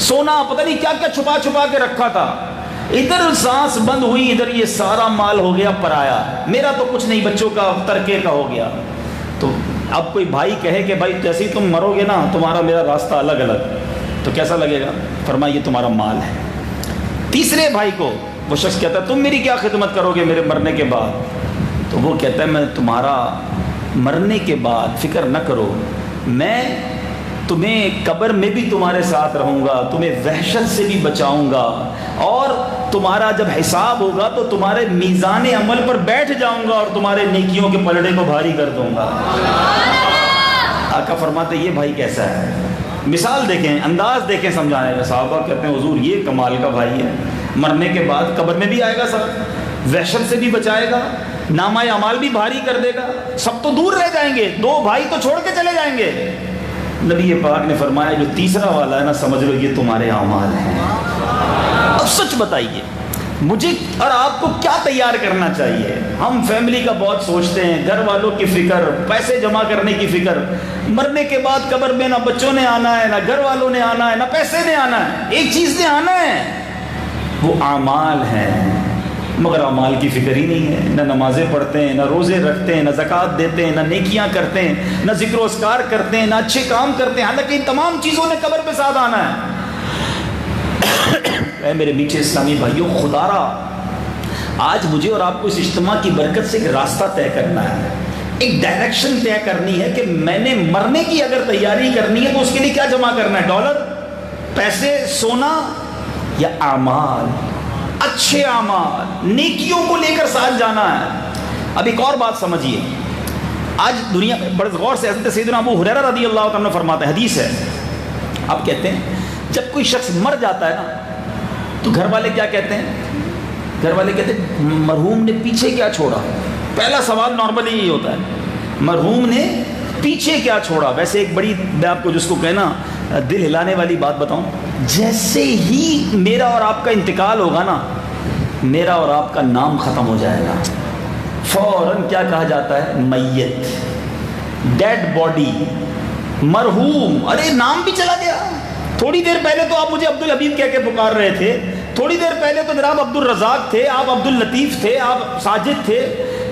سونا، پتہ نہیں کیا کیا چھپا چھپا کے رکھا تھا، ادھر سانس بند ہوئی، ادھر یہ سارا مال ہو گیا پرایا. میرا تو کچھ نہیں، بچوں کا ترکے کا ہو گیا. تو اب کوئی بھائی کہے کہ بھائی جیسے ہی تم مرو گے نا تمہارا میرا راستہ الگ الگ، تو کیسا لگے گا؟ فرمایا یہ تمہارا مال ہے. تیسرے بھائی کو وہ شخص کہتا ہے تم میری کیا خدمت کرو گے میرے مرنے کے بعد؟ تو وہ کہتا ہے میں تمہارا مرنے کے بعد فکر نہ کرو، میں تمہیں قبر میں بھی تمہارے ساتھ رہوں گا، تمہیں وحشت سے بھی بچاؤں گا، اور تمہارا جب حساب ہوگا تو تمہارے میزان عمل پر بیٹھ جاؤں گا اور تمہارے نیکیوں کے پلڑے کو بھاری کر دوں گا۔ آقا فرماتے یہ بھائی کیسا ہے؟ مثال دیکھیں، انداز دیکھیں سمجھانے کا۔ صحابہ کہتے ہیں حضور یہ کمال کا بھائی ہے، مرنے کے بعد قبر میں بھی آئے گا ساتھ، وحشت سے بھی بچائے گا، نامہ اعمال بھی بھاری کر دے گا، سب تو دور رہ جائیں گے، دو بھائی تو چھوڑ کے چلے جائیں گے۔ نبی پاک نے فرمایا جو تیسرا والا ہے نا، سمجھ لو یہ تمہارے اعمال ہیں۔ اب سچ بتائیے مجھے اور آپ کو کیا تیار کرنا چاہیے؟ ہم فیملی کا بہت سوچتے ہیں، گھر والوں کی فکر، پیسے جمع کرنے کی فکر، مرنے کے بعد قبر میں نہ بچوں نے آنا ہے، نہ گھر والوں نے آنا ہے، نہ پیسے نے آنا ہے، ایک چیز نے آنا ہے، وہ اعمال ہیں۔ مگر اعمال کی فکر ہی نہیں ہے، نہ نمازیں پڑھتے ہیں، نہ روزے رکھتے ہیں، نہ زکوٰۃ دیتے ہیں، نہ نیکیاں کرتے ہیں، نہ ذکر و اذکار کرتے ہیں، نہ اچھے کام کرتے ہیں، حالانکہ ان تمام چیزوں نے قبر پہ ساتھ آنا ہے۔ اے میرے میٹھے اسلامی بھائیوں، خدا را آج مجھے اور آپ کو اس اجتماع کی برکت سے ایک راستہ طے کرنا ہے، ایک ڈائریکشن طے کرنی ہے کہ میں نے مرنے کی اگر تیاری کرنی ہے تو اس کے لیے کیا جمع کرنا ہے؟ ڈالر، پیسے، سونا، یا اعمال، اچھے اعمال، نیکیوں کو لے کر ساتھ جانا ہے۔ اب ایک اور بات سمجھیے، آج دنیا بڑے غور سے حضرت سیدنا ابو ہریرہ رضی اللہ عنہ فرماتا ہے، حدیث ہے، آپ کہتے ہیں جب کوئی شخص مر جاتا ہے نا تو گھر والے کیا کہتے ہیں؟ گھر والے کہتے ہیں مرحوم نے پیچھے کیا چھوڑا؟ پہلا سوال نارملی یہ ہوتا ہے، مرحوم نے پیچھے کیا چھوڑا؟ ویسے ایک بڑی میں آپ کو جس کو کہنا دل ہلانے والی بات بتاؤں، جیسے ہی میرا اور آپ کا انتقال ہوگا نا، میرا اور آپ کا نام ختم ہو جائے گا۔ فوراً کیا کہا جاتا ہے؟ میت، ڈیڈ باڈی، مرحوم۔ ارے نام بھی چلا گیا، تھوڑی دیر پہلے تو آپ مجھے عبد الحبیب کہہ کے پکار رہے تھے، تھوڑی دیر پہلے تو جناب عبد الرزاق تھے، آپ عبد اللطیف تھے، آپ ساجد تھے،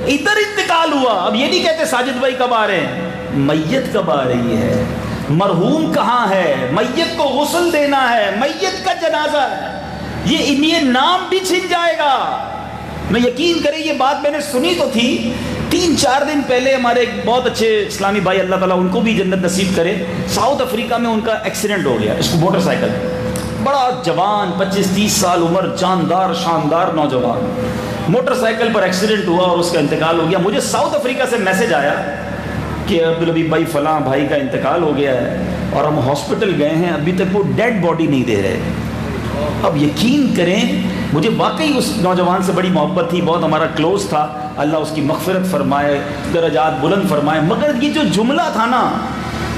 ادھر انتقال ہوا، اب یہ نہیں کہتے ساجد بھائی کب آ رہے ہیں، میت کب آ رہی ہے، مرحوم کہاں ہے، میت کو غسل دینا ہے، میت کا جنازہ ہے، یہ نام بھی چھن جائے گا۔ میں یقین کریں یہ بات میں نے سنی تو تھی، 3-4 دن پہلے ہمارے ایک بہت اچھے اسلامی بھائی، اللہ تعالیٰ ان کو بھی جنت نصیب کرے، ساؤتھ افریقہ میں ان کا ایکسیڈنٹ ہو گیا، اس کو موٹر سائیکل، بڑا جوان 25-30 سال عمر، جاندار شاندار نوجوان، موٹر سائیکل پر ایکسیڈنٹ ہوا اور اس کا انتقال ہو گیا۔ مجھے ساؤتھ افریقہ سے میسج آیا کہ عبدالحبیب بھائی فلاں بھائی کا انتقال ہو گیا ہے اور ہم ہاسپٹل گئے ہیں، ابھی تک وہ ڈیڈ باڈی نہیں دے رہے۔ اب یقین کریں مجھے واقعی اس نوجوان سے بڑی محبت تھی، بہت ہمارا کلوز تھا، اللہ اس کی مغفرت فرمائے، درجات بلند فرمائے، مگر یہ جو جملہ تھا نا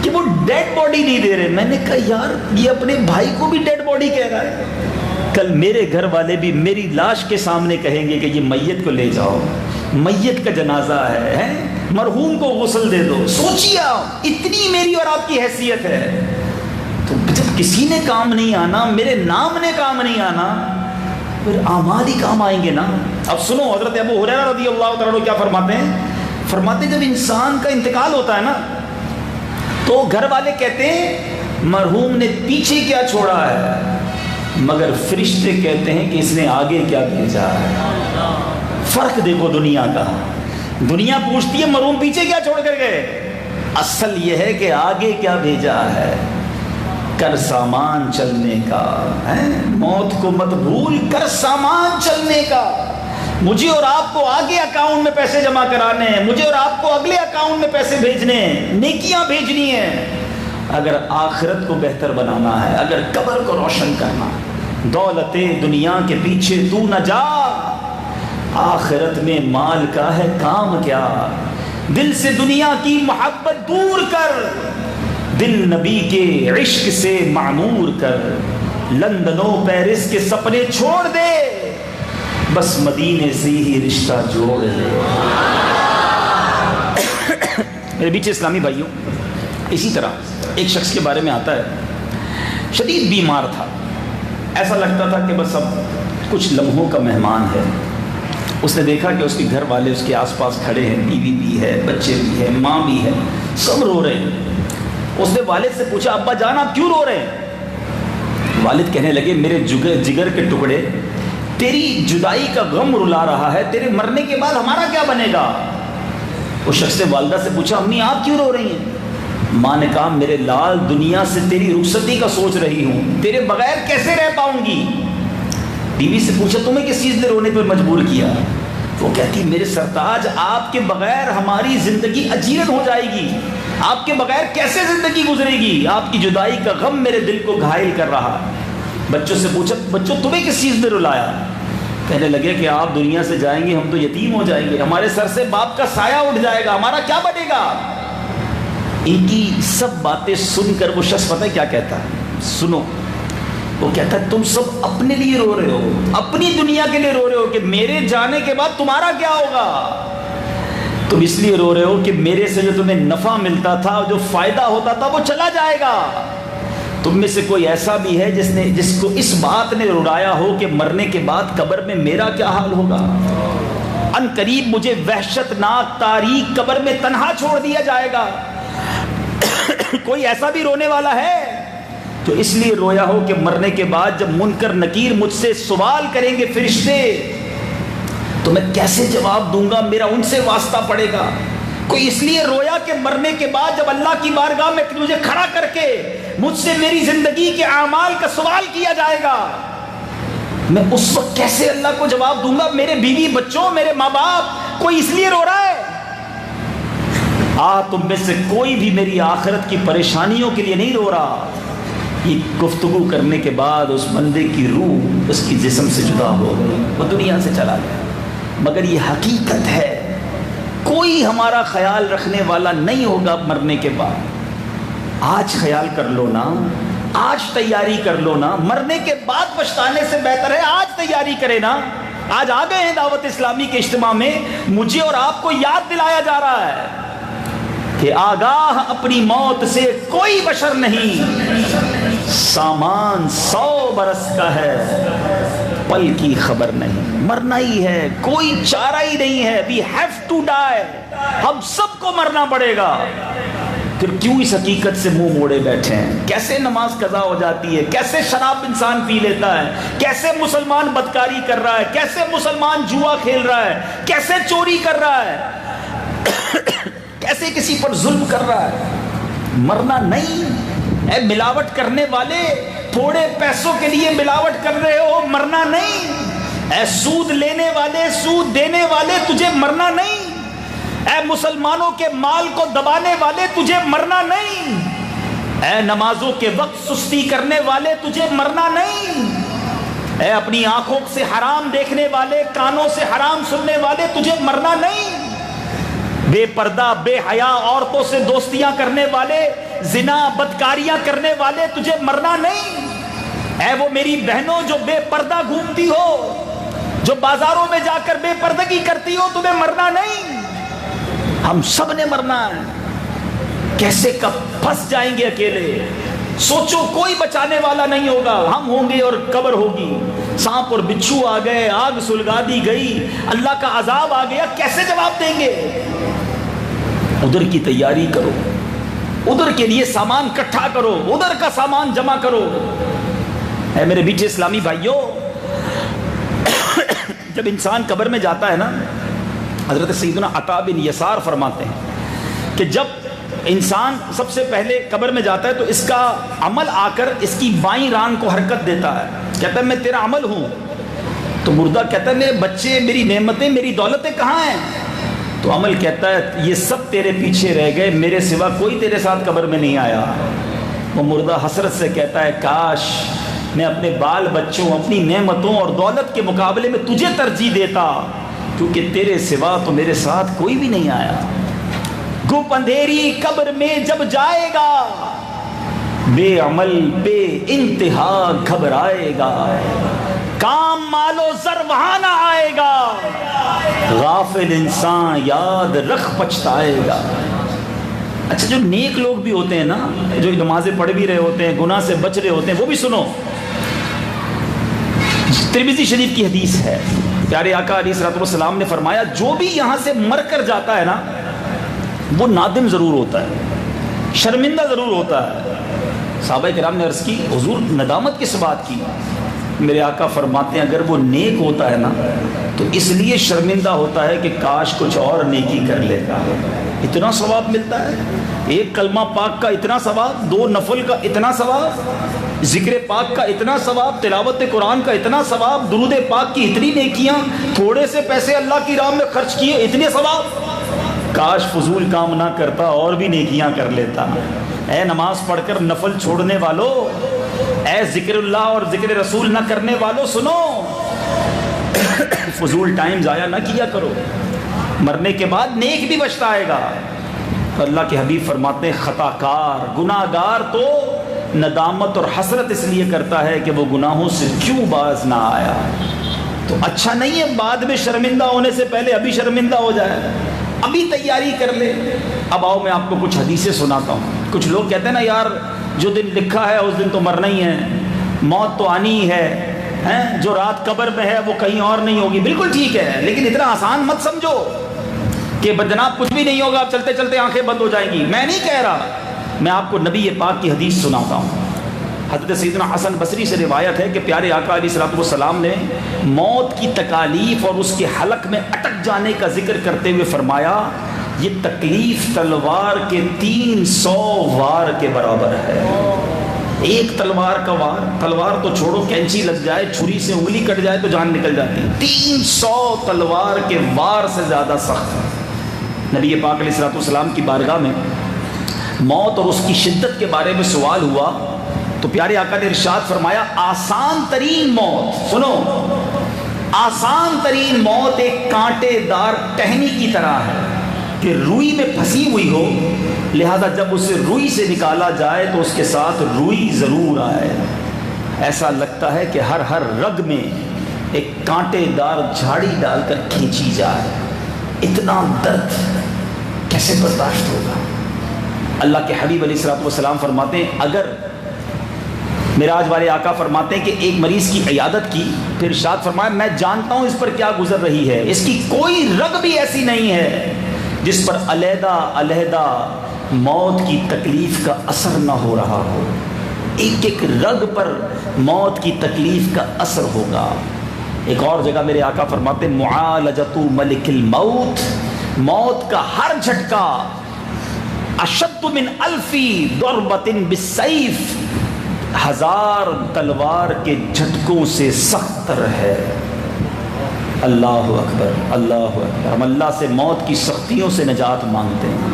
کہ وہ ڈیڈ باڈی نہیں دے رہے، میں نے کہا یار یہ اپنے بھائی کو بھی ڈیڈ باڈی کہہ رہا ہے، کل میرے گھر والے بھی میری لاش کے سامنے کہیں گے کہ یہ میت کو لے جاؤ، میت کا جنازہ ہے، مرحوم کو غسل دے دو۔ سوچیے اتنی میری اور آپ کی حیثیت ہے، تو جب کسی نے کام نہیں آنا، میرے نام نے کام نہیں آنا، پھر اعمال ہی کام آئیں گے نا۔ اب سنو حضرت ابو ہریرہ رضی اللہ تعالیٰ عنہ کیا فرماتے ہیں؟ فرماتے جب انسان کا انتقال ہوتا ہے نا تو گھر والے کہتے ہیں مرحوم نے پیچھے کیا چھوڑا ہے، مگر فرشتے کہتے ہیں کہ اس نے آگے کیا بھیجا ہے۔ فرق دیکھو دنیا کا، دنیا پوچھتی ہے مرحوم پیچھے کیا چھوڑ کر گئے، اصل یہ ہے کہ آگے کیا بھیجا ہے، کر سامان چلنے کا ہے، موت کو مت بھول کر سامان چلنے کا۔ مجھے اور آپ کو آگے اکاؤنٹ میں پیسے جمع کرانے ہیں، مجھے اور آپ کو اگلے اکاؤنٹ میں پیسے بھیجنے ہیں، نیکیاں بھیجنی ہیں۔ اگر آخرت کو بہتر بنانا ہے، اگر قبر کو روشن کرنا، دولت دنیا کے پیچھے تو نہ جا، آخرت میں مال کا ہے کام کیا، دل سے دنیا کی محبت دور کر، دل نبی کے عشق سے معمور کر، لندن و پیرس کے سپنے چھوڑ دے، بس مدینے سے ہی رشتہ جوڑ لے۔ میرے بیچ اسلامی بھائیوں، اسی طرح ایک شخص کے بارے میں آتا ہے، شدید بیمار تھا، ایسا لگتا تھا کہ بس اب کچھ لمحوں کا مہمان ہے۔ اس نے دیکھا کہ اس کے گھر والے اس کے آس پاس کھڑے ہیں، بیوی بھی ہے، بچے بھی ہیں، ماں بھی ہے، سب رو رہے ہیں۔ اس نے والد سے پوچھا ابا جان آپ کیوں رو رہے ہیں؟ والد کہنے لگے میرے جگر کے ٹکڑے، تیری جدائی کا غم رلا رہا ہے، تیرے مرنے کے بعد ہمارا کیا بنے گا؟ اس شخص نے والدہ سے پوچھا امی آپ کیوں رو رہی ہیں؟ ماں نے کہا میرے لال دنیا سے تیری رخصتی کا سوچ رہی ہوں، تیرے بغیر کیسے رہ پاؤں گی۔ بیوی سے پوچھا تمہیں کس چیز نے رونے پر مجبور کیا؟ وہ کہتی میرے سرتاج آپ کے بغیر ہماری زندگی اجیرن ہو جائے گی، آپ کے بغیر کیسے زندگی گزرے گی، آپ کی جدائی کا غم میرے دل کو گھائل کر رہا۔ بچوں سے پوچھا بچوں تمہیں کس چیز نے رلایا؟ کہنے لگے کہ آپ دنیا سے جائیں گے ہم تو یتیم ہو جائیں گے، ہمارے سر سے باپ کا سایہ اٹھ جائے گا، ہمارا کیا بنے گا؟ ان کی سب باتیں سن کر وہ شخص پتہ ہے کیا کہتا ہے؟ سنو، وہ کہتا ہے تم سب اپنے لیے رو رہے ہو، اپنی دنیا کے لیے رو رہے ہو کہ میرے جانے کے بعد تمہارا کیا ہوگا۔ تم اس لیے رو رہے ہو کہ میرے سے جو تمہیں نفع ملتا تھا، جو فائدہ ہوتا تھا وہ چلا جائے گا۔ تم میں سے کوئی ایسا بھی ہے جس کو اس بات نے رلایا ہو کہ مرنے کے بعد قبر میں میرا کیا حال ہوگا؟ ان قریب مجھے وحشت ناک تاریک قبر میں تنہا چھوڑ دیا جائے گا۔ کوئی ایسا بھی رونے والا ہے جو اس لیے رویا ہو کہ مرنے کے بعد جب منکر نکیر مجھ سے سوال کریں گے فرشتے تو میں کیسے جواب دوں گا، میرا ان سے واسطہ پڑے گا۔ کوئی اس لیے رویا کہ مرنے کے بعد جب اللہ کی بارگاہ میں مجھے کھڑا کر کے مجھ سے میری زندگی کے اعمال کا سوال کیا جائے گا، میں اس وقت کیسے اللہ کو جواب دوں گا، میرے بیوی بچوں میرے ماں باپ۔ کوئی اس لیے رو رہا ہے؟ تم میں سے کوئی بھی میری آخرت کی پریشانیوں کے لیے نہیں رو رہا۔ یہ گفتگو کرنے کے بعد اس بندے کی روح اس کی جسم سے جدا ہو گئی، وہ دنیا سے چلا گیا۔ مگر یہ حقیقت ہے، کوئی ہمارا خیال رکھنے والا نہیں ہوگا مرنے کے بعد۔ آج خیال کر لو نا، آج تیاری کر لو نا، مرنے کے بعد پچھتانے سے بہتر ہے آج تیاری کرے نا۔ آج آ گئے ہیں دعوت اسلامی کے اجتماع میں، مجھے اور آپ کو یاد دلایا جا رہا ہے کہ آگاہ اپنی موت سے کوئی بشر نہیں، سامان 100 برس کا ہے، پل کی خبر نہیں۔ مرنا ہی ہے، کوئی چارہ ہی نہیں ہے۔ We have to die، ہم سب کو مرنا پڑے گا۔ پھر کیوں اس حقیقت سے منہ موڑے بیٹھے ہیں؟ کیسے نماز قضا ہو جاتی ہے، کیسے شراب انسان پی لیتا ہے، کیسے مسلمان بدکاری کر رہا ہے، کیسے مسلمان جوا کھیل رہا ہے، کیسے چوری کر رہا ہے، کیسے کسی پر ظلم کر رہا ہے۔ مرنا نہیں۔ اے ملاوٹ کرنے والے، تھوڑے پیسوں کے لیے ملاوٹ کر رہے ہو، مرنا نہیں۔ اے سود لینے والے، سود دینے والے، تجھے مرنا نہیں۔ اے مسلمانوں کے مال کو دبانے والے، تجھے مرنا نہیں۔ اے نمازوں کے وقت سستی کرنے والے، تجھے مرنا نہیں۔ اے اپنی آنکھوں سے حرام دیکھنے والے، کانوں سے حرام سننے والے، تجھے مرنا نہیں۔ بے پردہ بے حیا عورتوں سے دوستیاں کرنے والے، زنا بدکاریاں کرنے والے، تجھے مرنا نہیں۔ اے وہ میری بہنوں جو بے پردہ گھومتی ہو، جو بازاروں میں جا کر بے پردگی کرتی ہو، تمہیں مرنا نہیں۔ ہم سب نے مرنا ہے۔ کیسے کب پھنس جائیں گے اکیلے؟ سوچو کوئی بچانے والا نہیں ہوگا، ہم ہوں گے اور قبر ہوگی۔ سانپ اور بچھو آ گئے، آگ سلگا دی گئی، اللہ کا عذاب آ گیا، کیسے جواب دیں گے؟ ادھر کی تیاری کرو، ادھر کے لیے سامان اکٹھا کرو، ادھر کا سامان جمع کرو۔ اے میرے بیٹے اسلامی بھائیوں، جب انسان قبر میں جاتا ہے نا، حضرت سیدنا عطا بن یسار فرماتے ہیں کہ جب انسان سب سے پہلے قبر میں جاتا ہے تو اس کا عمل آ کر اس کی بائیں ران کو حرکت دیتا ہے، کہتا ہے میں تیرا عمل ہوں۔ تو مردہ کہتا ہے میرے بچے، میری نعمتیں، میری دولتیں کہاں ہیں؟ تو عمل کہتا ہے یہ سب تیرے پیچھے رہ گئے، میرے سوا کوئی تیرے ساتھ قبر میں نہیں آیا۔ وہ مردہ حسرت سے کہتا ہے کاش میں اپنے بال بچوں، اپنی نعمتوں اور دولت کے مقابلے میں تجھے ترجیح دیتا، کیونکہ تیرے سوا تو میرے ساتھ کوئی بھی نہیں آیا۔ گھپ اندھیری قبر میں جب جائے گا، بے عمل بے انتہا گھبرائے گا، کام مال و زر وہاں نہ آئے گا، غافل انسان یاد رکھ پچھتائے گا۔ اچھا جو نیک لوگ بھی ہوتے ہیں نا، جو نمازیں پڑھ بھی رہے ہوتے ہیں، گناہ سے بچ رہے ہوتے ہیں، وہ بھی سنو، ترمذی شریف کی حدیث ہے، پیارے آقا علیہ الصلوۃ والسلام نے فرمایا جو بھی یہاں سے مر کر جاتا ہے نا، وہ نادم ضرور ہوتا ہے، شرمندہ ضرور ہوتا ہے۔ صحابہ کرام نے عرض کی حضور ندامت کس بات کی؟ میرے آقا فرماتے ہیں اگر وہ نیک ہوتا ہے نا تو اس لیے شرمندہ ہوتا ہے کہ کاش کچھ اور نیکی کر لیتا. اتنا ثواب ملتا ہے، ایک کلمہ پاک کا اتنا ثواب، 2 نفل کا اتنا ثواب، ذکر پاک کا اتنا ثواب، تلاوت قرآن کا اتنا ثواب، درود پاک کی اتنی نیکیاں، تھوڑے سے پیسے اللہ کی راہ میں خرچ کیے اتنے ثواب. کاش فضول کام نہ کرتا اور بھی نیکیاں کر لیتا. اے نماز پڑھ کر نفل چھوڑنے والوں، اے ذکر اللہ اور ذکر رسول نہ کرنے والوں، سنو، فضول ٹائم ضائع نہ کیا کرو، مرنے کے بعد نیک بھی بچتا آئے گا. اللہ کے حبیب فرماتے ہیں خطا کار، گناہ گار تو ندامت اور حسرت اس لیے کرتا ہے کہ وہ گناہوں سے کیوں باز نہ آیا. تو اچھا نہیں ہے بعد میں شرمندہ ہونے سے پہلے ابھی شرمندہ ہو جائے، ابھی تیاری کر لے. اب آؤ میں آپ کو کچھ حدیثیں سناتا ہوں. کچھ لوگ کہتے ہیں نا یار جو دن لکھا ہے اس دن تو مرنا ہی ہے، موت تو آنی ہی ہے، جو رات قبر میں ہے وہ کہیں اور نہیں ہوگی. بالکل ٹھیک ہے، لیکن اتنا آسان مت سمجھو کہ جناب کچھ بھی نہیں ہوگا، اب چلتے چلتے آنکھیں بند ہو جائیں گی. میں نہیں کہہ رہا، میں آپ کو نبی پاک کی حدیث سناتا ہوں. حضرت سیدنا حسن بصری سے روایت ہے کہ پیارے آقا علیہ الصلوۃ والسلام نے موت کی تکالیف اور اس کے حلق میں اٹک جانے کا ذکر کرتے ہوئے فرمایا یہ تکلیف تلوار کے 300 وار کے برابر ہے. ایک تلوار کا وار، تلوار تو چھوڑو، کینچی لگ جائے، چھری سے انگلی کٹ جائے تو جان نکل جاتی ہے، 300 تلوار کے وار سے زیادہ سخت. نبی پاک علیہ الصلوۃ والسلام کی بارگاہ میں موت اور اس کی شدت کے بارے میں سوال ہوا تو پیارے آقا نے ارشاد فرمایا آسان ترین موت، سنو، آسان ترین موت ایک کانٹے دار ٹہنی کی طرح ہے کہ روئی میں پھنسی ہوئی ہو، لہذا جب اسے روئی سے نکالا جائے تو اس کے ساتھ روئی ضرور آئے. ایسا لگتا ہے کہ ہر رگ میں ایک کانٹے دار جھاڑی ڈال کر کھینچی جائے. اتنا درد کیسے برداشت ہوگا؟ اللہ کے حبیب علیہ الصلوۃ والسلام فرماتے ہیں اگر معراج والے آقا فرماتے ہیں کہ ایک مریض کی عیادت کی، پھر ارشاد فرمایا میں جانتا ہوں اس پر کیا گزر رہی ہے، اس کی کوئی رگ بھی ایسی نہیں ہے جس پر علیحدہ علیحدہ موت کی تکلیف کا اثر نہ ہو رہا ہو. ایک ایک رگ پر موت کی تکلیف کا اثر ہوگا. ایک اور جگہ میرے آقا فرماتے ہیں معالجۃ ملک الموت، موت کا ہر جھٹکا اشد من الف ضربۃ بالسیف، 1000 تلوار کے جھٹکوں سے سخت تر ہے. اللہ اکبر، اللہ اکبر. ہم اللہ سے موت کی سختیوں سے نجات مانگتے ہیں.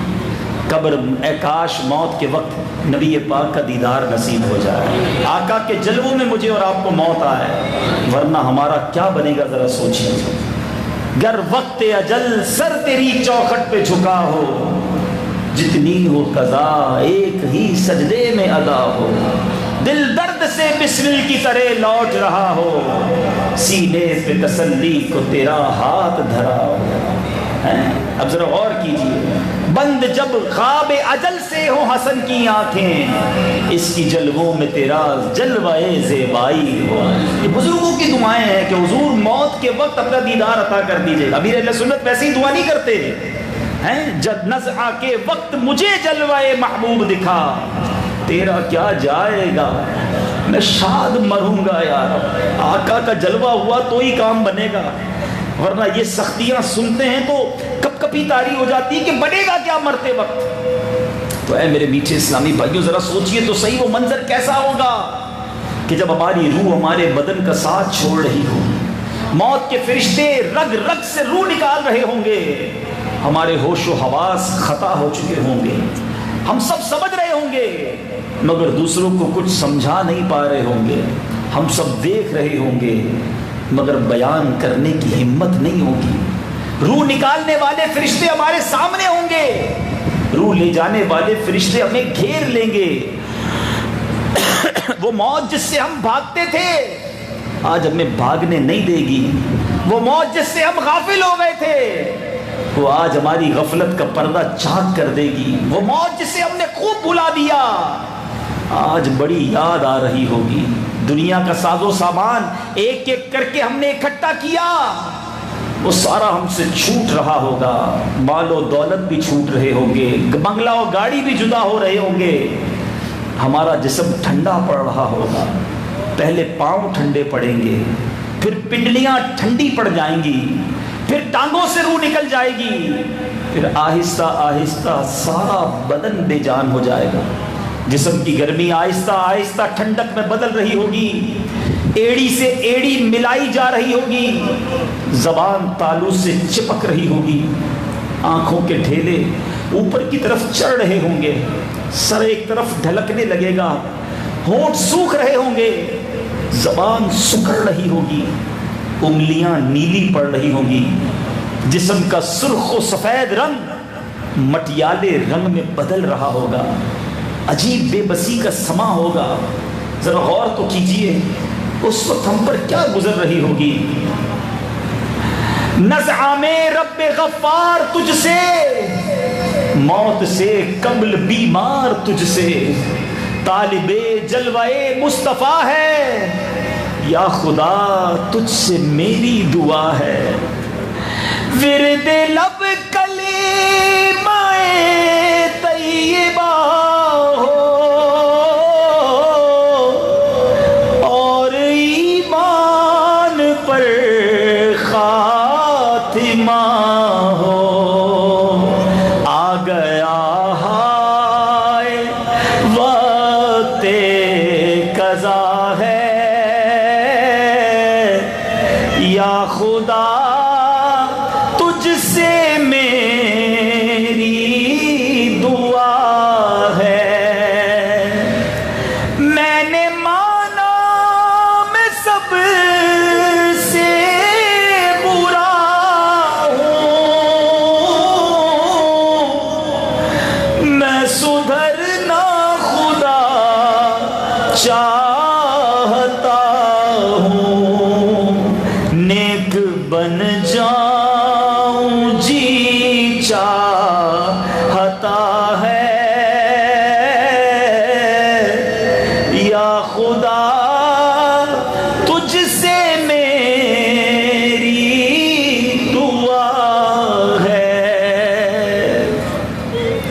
قبر، اے کاش موت کے وقت نبی پاک کا دیدار نصیب ہو جائے، آقا کے جلووں میں مجھے اور آپ کو موت آئے، ورنہ ہمارا کیا بنے گا ذرا سوچیے. گر وقت اجل سر تیری چوکھٹ پہ جھکا ہو، جتنی ہو قضا ایک ہی سجدے میں ادا ہو، دل درد سے بسمل کی طرح لوٹ رہا ہو، سینے پہ تسلی کو تیرا ہاتھ دھرا ہو. اب ذرا غور کیجیے، بند جب خواب اجل سے ہو حسن کی آنکھیں، اس کی جلووں میں تیرا جلوہ زیبائی ہو. یہ بزرگوں کی دعائیں ہیں کہ حضور موت کے وقت اپنا دیدار عطا کر دیجئے. امیر اہل سنت ویسے ہی دعا نہیں کرتے ہیں، جب نزعہ کے وقت مجھے جلوہ محبوب دکھا، تیرا کیا جائے گا، میں شاد مروں گا. یار آقا کا جلوہ ہوا تو ہی کام بنے گا، ورنہ یہ سختیاں سنتے ہیں تو کپ کپی تاری ہو جاتی ہے کہ بنے گا کیا مرتے وقت. تو اے میرے میٹھے اسلامی بھائیوں ذرا سوچئے تو صحیح وہ منظر کیسا ہوگا کہ جب ہماری روح ہمارے بدن کا ساتھ چھوڑ رہی ہو، موت کے فرشتے رگ رگ سے روح نکال رہے ہوں گے، ہمارے ہوش و حواس خطا ہو چکے ہوں گے، ہم سب سمجھ رہے ہوں گے مگر دوسروں کو کچھ سمجھا نہیں پا رہے ہوں گے، ہم سب دیکھ رہے ہوں گے مگر بیان کرنے کی ہمت نہیں ہوگی. روح نکالنے والے فرشتے ہمارے سامنے ہوں گے، روح لے جانے والے فرشتے ہمیں گھیر لیں گے. وہ موت جس سے ہم بھاگتے تھے آج ہمیں بھاگنے نہیں دے گی. وہ موت جس سے ہم غافل ہو گئے تھے وہ آج ہماری غفلت کا پردہ چاک کر دے گی. وہ موت جس سے ہم نے خوب بھلا دیا آج بڑی یاد آ رہی ہوگی. دنیا کا ساز و سامان ایک ایک کر کے ہم نے اکٹھا کیا، وہ سارا ہم سے چھوٹ رہا ہوگا. مال و دولت بھی چھوٹ رہے ہوں گے، بنگلہ و گاڑی بھی جدا ہو رہے ہوں گے، ہمارا جسم ٹھنڈا پڑ رہا ہوگا. پہلے پاؤں ٹھنڈے پڑیں گے، پھر پنڈلیاں ٹھنڈی پڑ جائیں گی، پھر ٹانگوں سے روح نکل جائے گی، پھر آہستہ آہستہ سارا بدن بے جان ہو جائے گا۔ جسم کی گرمی آہستہ آہستہ ٹھنڈک میں بدل رہی ہوگی، ایڑی سے ایڑی ملائی جا رہی ہوگی، زبان تالو سے چپک رہی ہوگی، آنکھوں کے ڈھیلے اوپر کی طرف چڑھ رہے ہوں گے، سر ایک طرف ڈھلکنے لگے گا، ہونٹ سوکھ رہے ہوں گے، زبان سکڑ رہی ہوگی، انگلیاں نیلی پڑ رہی ہوں گی، جسم کا سرخ و سفید رنگ مٹیالے رنگ میں بدل رہا ہوگا، عجیب بے بسی کا سما ہوگا۔ ذرا غور تو کیجئے اس وقت ہم پر کیا گزر رہی ہوگی۔ نزعہ میں رب غفار تجھ سے، موت سے قبل بیمار تجھ سے، طالب جلوہ مصطفیٰ ہے، یا خدا تجھ سے میری دعا ہے۔ ورد لب کلمہ طیبہ ہو اور ایمان پر خاتمہ ہو، آ گیا ہے وقت قضا ہے، یا خدا تجھ سے میری دعا ہے۔ میں نے مانا میں سب سے برا ہوں، میں سدھرنا خدا چاہتا ہوں، نیک بن جاؤں جی چاہتا ہے، یا خدا تجھ سے میری دعا ہے۔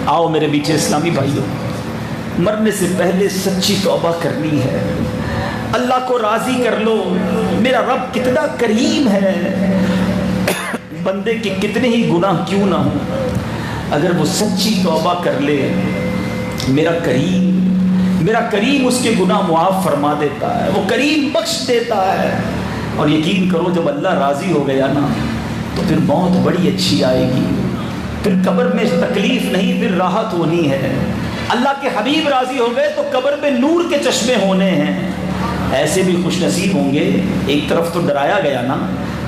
آؤ میرے میٹھے اسلامی بھائیوں، مرنے سے پہلے سچی توبہ کرنی ہے، اللہ کو راضی کر لو۔ میرا رب کتنا کریم ہے، بندے کے کتنے ہی گناہ کیوں نہ ہوں، اگر وہ سچی توبہ کر لے، میرا کریم اس کے گناہ معاف فرما دیتا ہے، وہ کریم بخش دیتا ہے۔ اور یقین کرو جب اللہ راضی ہو گیا نا تو پھر موت بڑی اچھی آئے گی، پھر قبر میں تکلیف نہیں، پھر راحت ہونی ہے۔ اللہ کے حبیب راضی ہو گئے تو قبر میں نور کے چشمے ہونے ہیں، ایسے بھی خوش نصیب ہوں گے۔ ایک طرف تو ڈرایا گیا نا،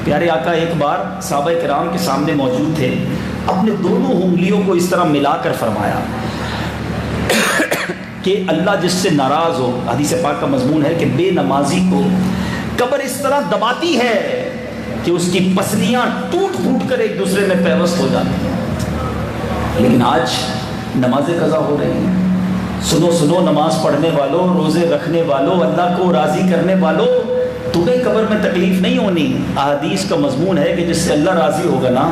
پیارے آقا ایک بار صحابہ کرام کے سامنے موجود تھے، اپنے دونوں انگلیوں کو اس طرح ملا کر فرمایا کہ اللہ جس سے ناراض ہو، حدیث پاک کا مضمون ہے کہ بے نمازی کو قبر اس طرح دباتی ہے کہ اس کی پسلیاں ٹوٹ پھوٹ کر ایک دوسرے میں پیوست ہو جاتی ہیں۔ لیکن آج نمازیں قضا ہو رہی ہیں۔ سنو سنو نماز پڑھنے والوں، روزے رکھنے والوں، اللہ کو راضی کرنے والوں، تمہیں قبر میں تکلیف نہیں ہونی۔ احادیث کا مضمون ہے کہ جس سے اللہ راضی ہوگا نا،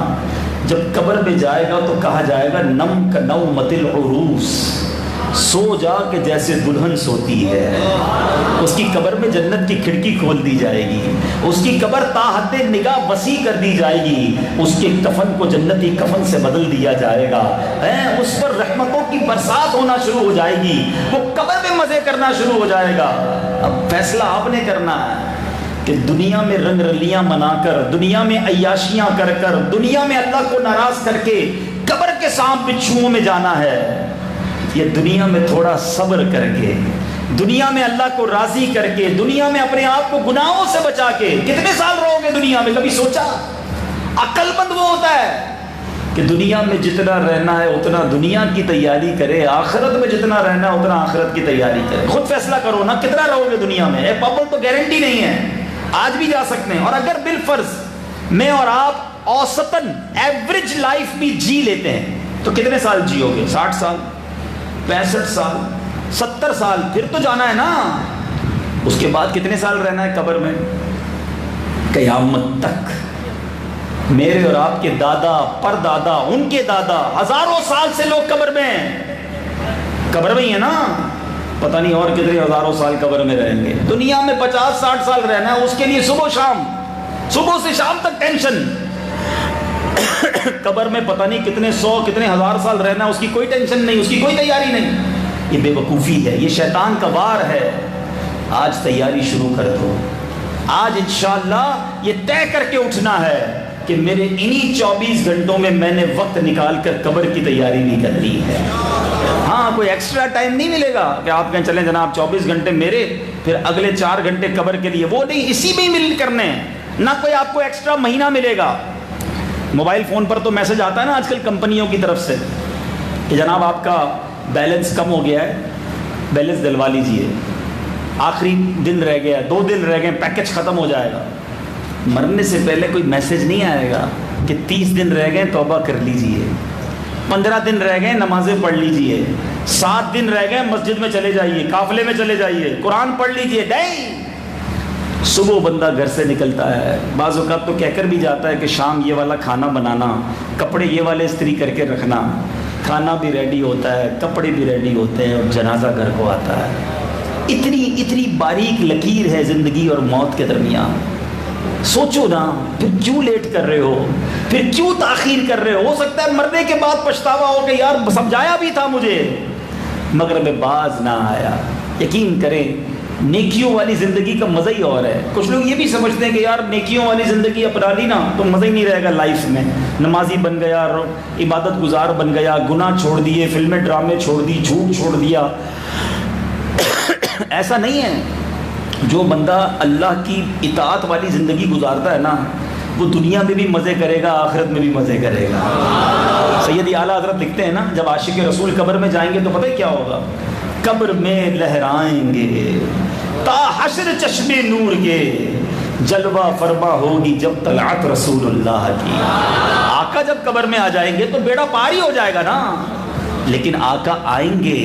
جب قبر میں جائے گا تو کہا جائے گا نم کا نومۃ العروس، سو جا کہ جیسے دلہن سوتی ہے۔ اس کی قبر میں جنت کی کھڑکی کھول دی جائے گی، اس کی قبر تا حد نگاہ وسیع کر دی جائے گی، اس کے کفن کو جنتی کفن سے بدل دیا جائے گا، اس پر رحمتوں کی برسات ہونا شروع ہو جائے گی، وہ قبر میں مزے کرنا شروع ہو جائے گا۔ اب فیصلہ آپ نے کرنا ہے کہ دنیا میں رنگ رلیاں منا کر، دنیا میں عیاشیاں کر کر، دنیا میں اللہ کو ناراض کر کے قبر کے سانپ بچھوؤں میں جانا ہے، یہ دنیا میں تھوڑا صبر کر کے، دنیا میں اللہ کو راضی کر کے، دنیا میں اپنے آپ کو گناہوں سے بچا کے کتنے سال رہو گے دنیا میں؟ کبھی سوچا؟ عقل مند وہ ہوتا ہے کہ دنیا میں جتنا رہنا ہے اتنا دنیا کی تیاری کرے، آخرت میں جتنا رہنا ہے اتنا آخرت کی تیاری کرے۔ خود فیصلہ کرو نا کتنا رہو گے دنیا میں، ایک ببل تو گارنٹی نہیں ہے، آج بھی جا سکتے ہیں۔ اور اگر بالفرض میں اور آپ اوسطاً ایوریج لائف بھی جی لیتے ہیں تو کتنے سال جیو گے؟ 60 سال، 65 سال، 70 سال، پھر تو جانا ہے نا۔ اس کے بعد کتنے سال رہنا ہے قبر میں؟ قیامت تک۔ میرے اور آپ کے دادا، پر دادا، ان کے دادا، ہزاروں سال سے لوگ قبر میں ہیں، قبر میں ہی ہے نا۔ پتہ نہیں اور کتنے ہزاروں سال قبر میں رہیں گے. دنیا میں 50-60 سال رہنا ہے، اس کے لیے صبح سے شام تک ٹینشن. قبر میں پتہ نہیں کتنے 100 کتنے ہزار سال رہنا ہے، اس کی کوئی ٹینشن نہیں، اس کی کوئی تیاری نہیں. یہ بے وقوفی ہے، یہ شیطان کا وار ہے. آج تیاری شروع کر دو. آج انشاءاللہ یہ طے کر کے اٹھنا ہے کہ میرے انہی 24 گھنٹوں میں میں نے وقت نکال کر قبر کی تیاری بھی کرنی ہے. ہاں کوئی ایکسٹرا ٹائم نہیں ملے گا کہ آپ کہیں چلیں جناب 24 گھنٹے میرے پھر اگلے 4 گھنٹے قبر کے لیے، وہ نہیں، اسی میں ہی مل کرنے ہیں. نہ کوئی آپ کو ایکسٹرا مہینہ ملے گا. موبائل فون پر تو میسج آتا ہے نا آج کل کمپنیوں کی طرف سے کہ جناب آپ کا بیلنس کم ہو گیا ہے، بیلنس دلوا لیجئے، آخری دن رہ گیا، 2 دن رہ گئے، پیکج ختم ہو جائے گا. مرنے سے پہلے کوئی میسج نہیں آئے گا کہ 30 دن رہ گئے توبہ کر لیجئے، 15 دن رہ گئے نمازیں پڑھ لیجئے، 7 دن رہ گئے مسجد میں چلے جائیے، قافلے میں چلے جائیے، قرآن پڑھ لیجئے. نہیں، صبح بندہ گھر سے نکلتا ہے، بعض اوقات تو کہہ کر بھی جاتا ہے کہ شام یہ والا کھانا بنانا، کپڑے یہ والے استری کر کے رکھنا. کھانا بھی ریڈی ہوتا ہے، کپڑے بھی ریڈی ہوتے ہیں اور جنازہ گھر کو آتا ہے. اتنی باریک لکیر ہے زندگی اور موت کے درمیان. سوچو نا، پھر کیوں لیٹ کر رہے ہو، پھر کیوں تاخیر کر رہے ہو سکتا ہے مرنے کے بعد پچھتاوا ہو کہ یار سمجھایا بھی تھا مجھے مگر میں باز نہ آیا. یقین کریں نیکیوں والی زندگی کا مزہ ہی اور ہے. کچھ لوگ یہ بھی سمجھتے ہیں کہ یار نیکیوں والی زندگی اپنا لی نا تو مزہ ہی نہیں رہے گا لائف میں. نمازی بن گیا، عبادت گزار بن گیا، گناہ چھوڑ دیے، فلمیں ڈرامے چھوڑ دی، جھوٹ چھوڑ دیا. ایسا نہیں ہے. جو بندہ اللہ کی اطاعت والی زندگی گزارتا ہے نا وہ دنیا میں بھی مزے کرے گا، آخرت میں بھی مزے کرے گا. سیدی اعلیٰ حضرت لکھتے ہیں نا جب عاشق رسول قبر میں جائیں گے تو پتہ ہے کیا ہوگا؟ قبر میں لہرائیں گے تا حشر چشم نور کے، جلوہ فرما ہوگی جب طلعت رسول اللہ کی. آقا جب قبر میں آ جائیں گے تو بیڑا پار ہی ہو جائے گا نا. لیکن آقا آئیں گے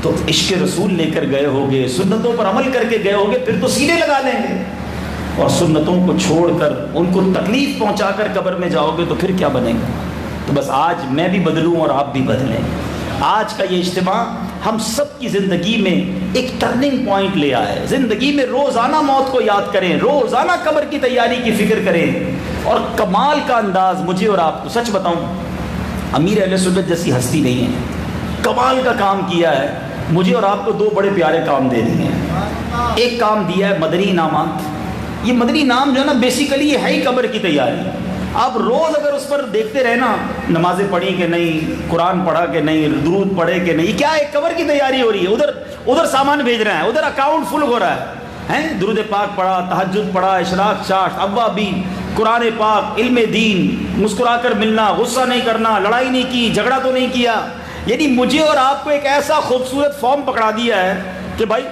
تو عشق رسول لے کر گئے ہوگے، سنتوں پر عمل کر کے گئے ہوگے، پھر تو سینے لگا لیں گے. اور سنتوں کو چھوڑ کر ان کو تکلیف پہنچا کر قبر میں جاؤ گے تو پھر کیا بنے گا؟ تو بس آج میں بھی بدلوں اور آپ بھی بدلیں. آج کا یہ اجتماع ہم سب کی زندگی میں ایک ٹرننگ پوائنٹ لے آئے. زندگی میں روزانہ موت کو یاد کریں، روزانہ قبر کی تیاری کی فکر کریں. اور کمال کا انداز مجھے اور آپ کو سچ بتاؤں امیر اہل سنت جیسی ہستی نہیں ہے، کمال کا کام کیا ہے. مجھے اور آپ کو 2 بڑے پیارے کام دے دیے ہیں. ایک کام دیا ہے مدنی انعامات. یہ مدنی انعام جو ہے نا بیسیکلی یہ ہے ہی قبر کی تیاری. آپ روز اگر اس پر دیکھتے رہے نا نمازیں پڑھی کہ نہیں، قرآن پڑھا کہ نہیں، درود پڑھے کہ نہیں، کیا ہے قبر کی تیاری ہو رہی ہے. ادھر سامان بھیج رہے ہیں، ادھر اکاؤنٹ فل ہو رہا ہے. درود پاک پڑھا، تہجد پڑھا، اشراق چاشت، اوابین، قرآن پاک، علم دین، مسکرا کر ملنا، غصہ نہیں کرنا، لڑائی نہیں کی، جھگڑا تو نہیں کیا. یعنی مجھے اور آپ کو ایک ایسا خوبصورت فارم پکڑا دیا ہے کہ بھائی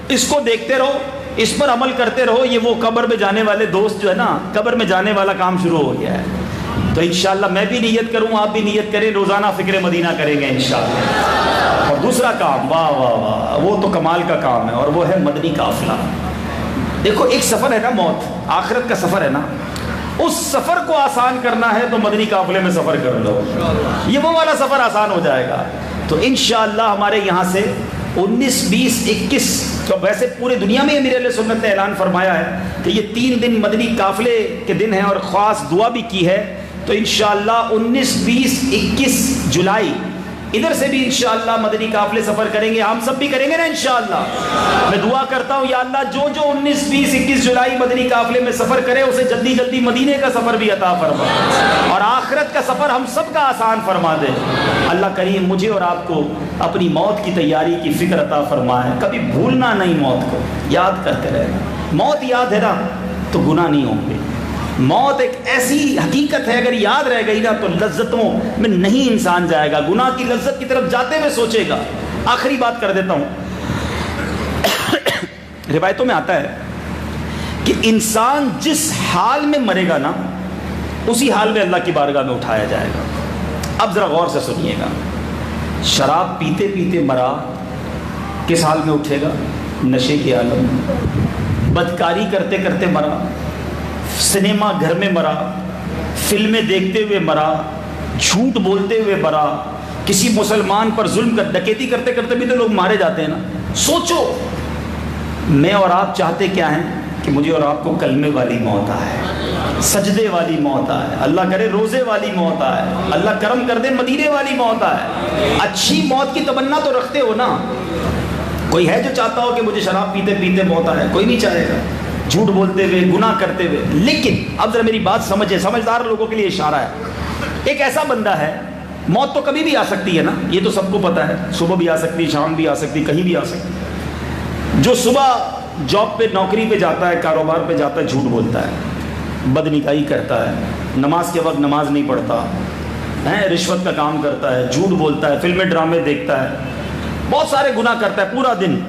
اس کو دیکھتے رہو، اس پر عمل کرتے رہو. یہ وہ قبر میں جانے والے دوست جو ہے نا، قبر میں جانے والا کام شروع ہو گیا ہے. تو انشاءاللہ میں بھی نیت کروں، آپ بھی نیت کریں، روزانہ فکر مدینہ کریں گے انشاءاللہ. اور دوسرا کام، واہ واہ واہ، وہ تو کمال کا کام ہے، اور وہ ہے مدنی قافلہ. دیکھو ایک سفر ہے نا، موت آخرت کا سفر ہے نا، اس سفر کو آسان کرنا ہے تو مدنی قافلے میں سفر کر لو، یہ وہ والا سفر آسان ہو جائے گا. تو انشاءاللہ ہمارے یہاں سے 19، 20، 21 تو ویسے پورے دنیا میں امیر اہل سنت نے اعلان فرمایا ہے کہ یہ 3 دن مدنی قافلے کے دن ہیں، اور خاص دعا بھی کی ہے. تو انشاءاللہ 19، 20، 21 جولائی ادھر سے بھی انشاءاللہ مدنی قافلے سفر کریں گے. ہم سب بھی کریں گے نا انشاءاللہ. میں دعا کرتا ہوں یا اللہ جو 19، 20، 21 جولائی مدنی قافلے میں سفر کرے اسے جلدی جلدی مدینے کا سفر بھی عطا فرما، اور آخرت کا سفر ہم سب کا آسان فرما دے. اللہ کریم مجھے اور آپ کو اپنی موت کی تیاری کی فکر عطا فرمائے. کبھی بھولنا نہیں، موت کو یاد کرتے رہنا. موت یاد ہے نا تو گناہ نہیں ہوں گے. موت ایک ایسی حقیقت ہے اگر یاد رہ گئی نا تو لذتوں میں نہیں انسان جائے گا، گناہ کی لذت کی طرف جاتے ہوئے سوچے گا. آخری بات کر دیتا ہوں، روایتوں میں آتا ہے کہ انسان جس حال میں مرے گا نا اسی حال میں اللہ کی بارگاہ میں اٹھایا جائے گا. اب ذرا غور سے سنیے گا. شراب پیتے پیتے مرا، کس حال میں اٹھے گا؟ نشے کے عالم میں. بدکاری کرتے کرتے مرا، سنیما گھر میں مرا، فلمیں دیکھتے ہوئے مرا، جھوٹ بولتے ہوئے مرا، کسی مسلمان پر ظلم کر ڈکیتی کرتے کرتے بھی تو لوگ مارے جاتے ہیں نا. سوچو میں اور آپ چاہتے کیا ہیں کہ مجھے اور آپ کو کلمے والی موت آئے، سجدے والی موت آئے، اللہ کرے روزے والی موت آئے، اللہ کرم کر دے مدینے والی موت آئے۔ اچھی موت کی تمنا تو رکھتے ہو نا؟ کوئی ہے جو چاہتا ہو کہ مجھے شراب پیتے پیتے موت آئے؟ کوئی نہیں چاہے گا، جھوٹ بولتے ہوئے، گناہ کرتے ہوئے۔ لیکن اب ذرا میری بات سمجھے، سمجھدار لوگوں کے لیے اشارہ ہے۔ ایک ایسا بندہ ہے، موت تو کبھی بھی آ سکتی ہے نا، یہ تو سب کو پتہ ہے، صبح بھی آ سکتی، شام بھی آ سکتی، کہیں بھی آ سکتی۔ جو صبح جاب پہ، نوکری پہ جاتا ہے، کاروبار پہ جاتا ہے، جھوٹ بولتا ہے، بدنکائی کرتا ہے، نماز کے وقت نماز نہیں پڑھتا ہے، رشوت کا کام کرتا ہے، جھوٹ بولتا ہے، فلمیں ڈرامے دیکھتا ہے، بہت سارے گناہ کرتا ہے پورا دن،